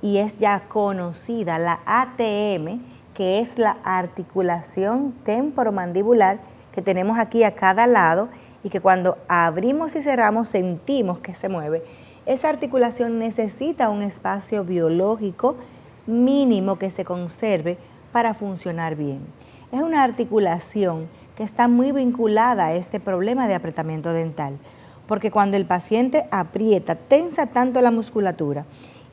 y es ya conocida, la ATM, que es la articulación temporomandibular que tenemos aquí a cada lado y que cuando abrimos y cerramos sentimos que se mueve. Esa articulación necesita un espacio biológico mínimo que se conserve para funcionar bien. Es una articulación que está muy vinculada a este problema de apretamiento dental, porque cuando el paciente aprieta, tensa tanto la musculatura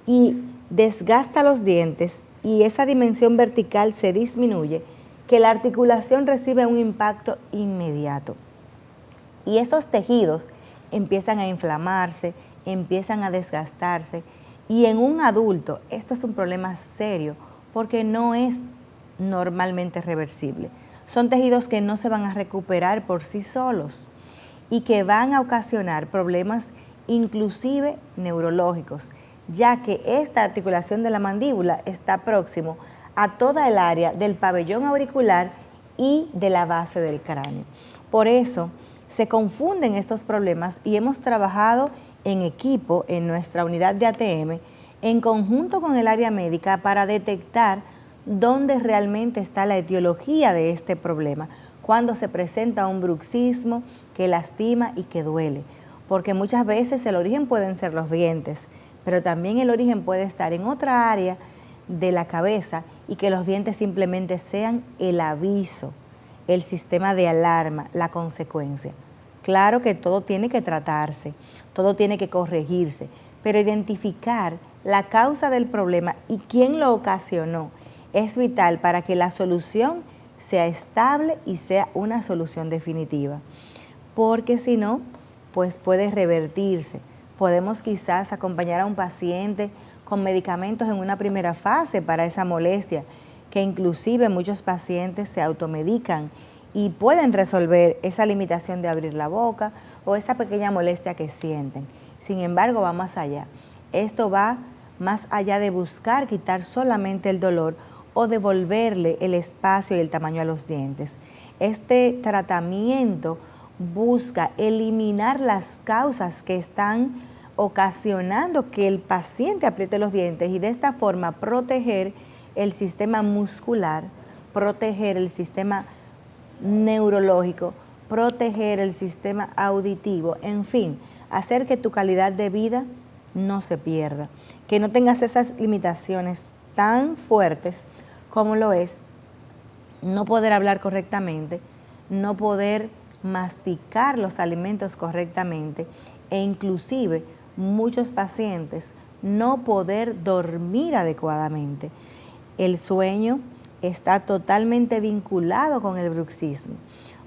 y desgasta los dientes y esa dimensión vertical se disminuye, que la articulación recibe un impacto inmediato. Y esos tejidos empiezan a inflamarse, empiezan a desgastarse, y en un adulto esto es un problema serio porque no es normalmente reversible. Son tejidos que no se van a recuperar por sí solos y que van a ocasionar problemas inclusive neurológicos, ya que esta articulación de la mandíbula está próximo a toda el área del pabellón auricular y de la base del cráneo. Por eso se confunden estos problemas y hemos trabajado en equipo en nuestra unidad de ATM en conjunto con el área médica para detectar dónde realmente está la etiología de este problema, cuando se presenta un bruxismo que lastima y que duele, porque muchas veces el origen pueden ser los dientes, pero también el origen puede estar en otra área de la cabeza y que los dientes simplemente sean el aviso, el sistema de alarma, la consecuencia. Claro que todo tiene que tratarse, todo tiene que corregirse, pero identificar la causa del problema y quién lo ocasionó es vital para que la solución sea estable y sea una solución definitiva. Porque si no, pues puede revertirse. Podemos quizás acompañar a un paciente con medicamentos en una primera fase para esa molestia, que inclusive muchos pacientes se automedican y pueden resolver esa limitación de abrir la boca o esa pequeña molestia que sienten. Sin embargo, va más allá. Esto va más allá de buscar quitar solamente el dolor o devolverle el espacio y el tamaño a los dientes. Este tratamiento busca eliminar las causas que están ocasionando que el paciente apriete los dientes y de esta forma proteger el sistema muscular, proteger el sistema neurológico, proteger el sistema auditivo, en fin, hacer que tu calidad de vida no se pierda, que no tengas esas limitaciones tan fuertes como lo es no poder hablar correctamente, no poder masticar los alimentos correctamente e inclusive muchos pacientes no poder dormir adecuadamente. El sueño está totalmente vinculado con el bruxismo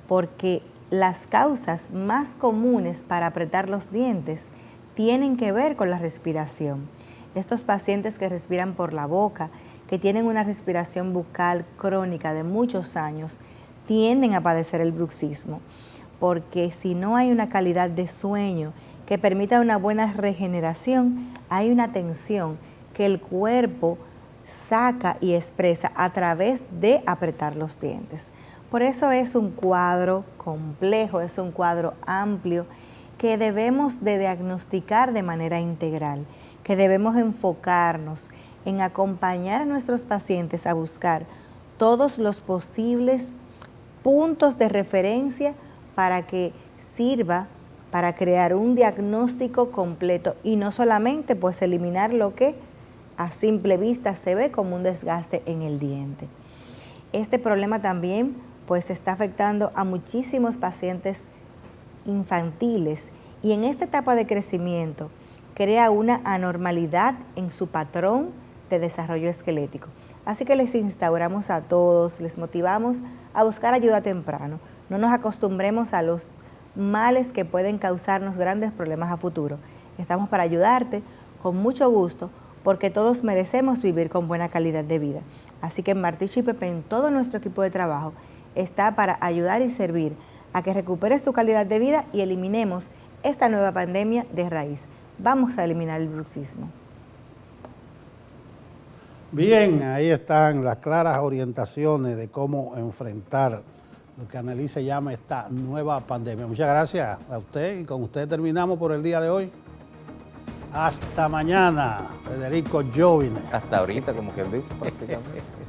porque las causas más comunes para apretar los dientes tienen que ver con la respiración. Estos pacientes que respiran por la boca, que tienen una respiración bucal crónica de muchos años, tienden a padecer el bruxismo, porque si no hay una calidad de sueño que permita una buena regeneración, hay una tensión que el cuerpo saca y expresa a través de apretar los dientes. Por eso es un cuadro complejo, es un cuadro amplio que debemos de diagnosticar de manera integral, que debemos enfocarnos en acompañar a nuestros pacientes a buscar todos los posibles puntos de referencia para que sirva para crear un diagnóstico completo y no solamente pues eliminar lo que a simple vista se ve como un desgaste en el diente. Este problema también pues está afectando a muchísimos pacientes infantiles y en esta etapa de crecimiento crea una anormalidad en su patrón de desarrollo esquelético. Así que les instauramos a todos, les motivamos a buscar ayuda temprano. No nos acostumbremos a los males que pueden causarnos grandes problemas a futuro. Estamos para ayudarte con mucho gusto porque todos merecemos vivir con buena calidad de vida. Así que Marticho y Pepe, en todo nuestro equipo de trabajo, está para ayudar y servir a que recuperes tu calidad de vida y eliminemos esta nueva pandemia de raíz. Vamos a eliminar el bruxismo. Bien, ahí están las claras orientaciones de cómo enfrentar lo que Annelise llama esta nueva pandemia. Muchas gracias a usted y con usted terminamos por el día de hoy. Hasta mañana, Federico Jovine. Hasta ahorita, como quien dice, prácticamente.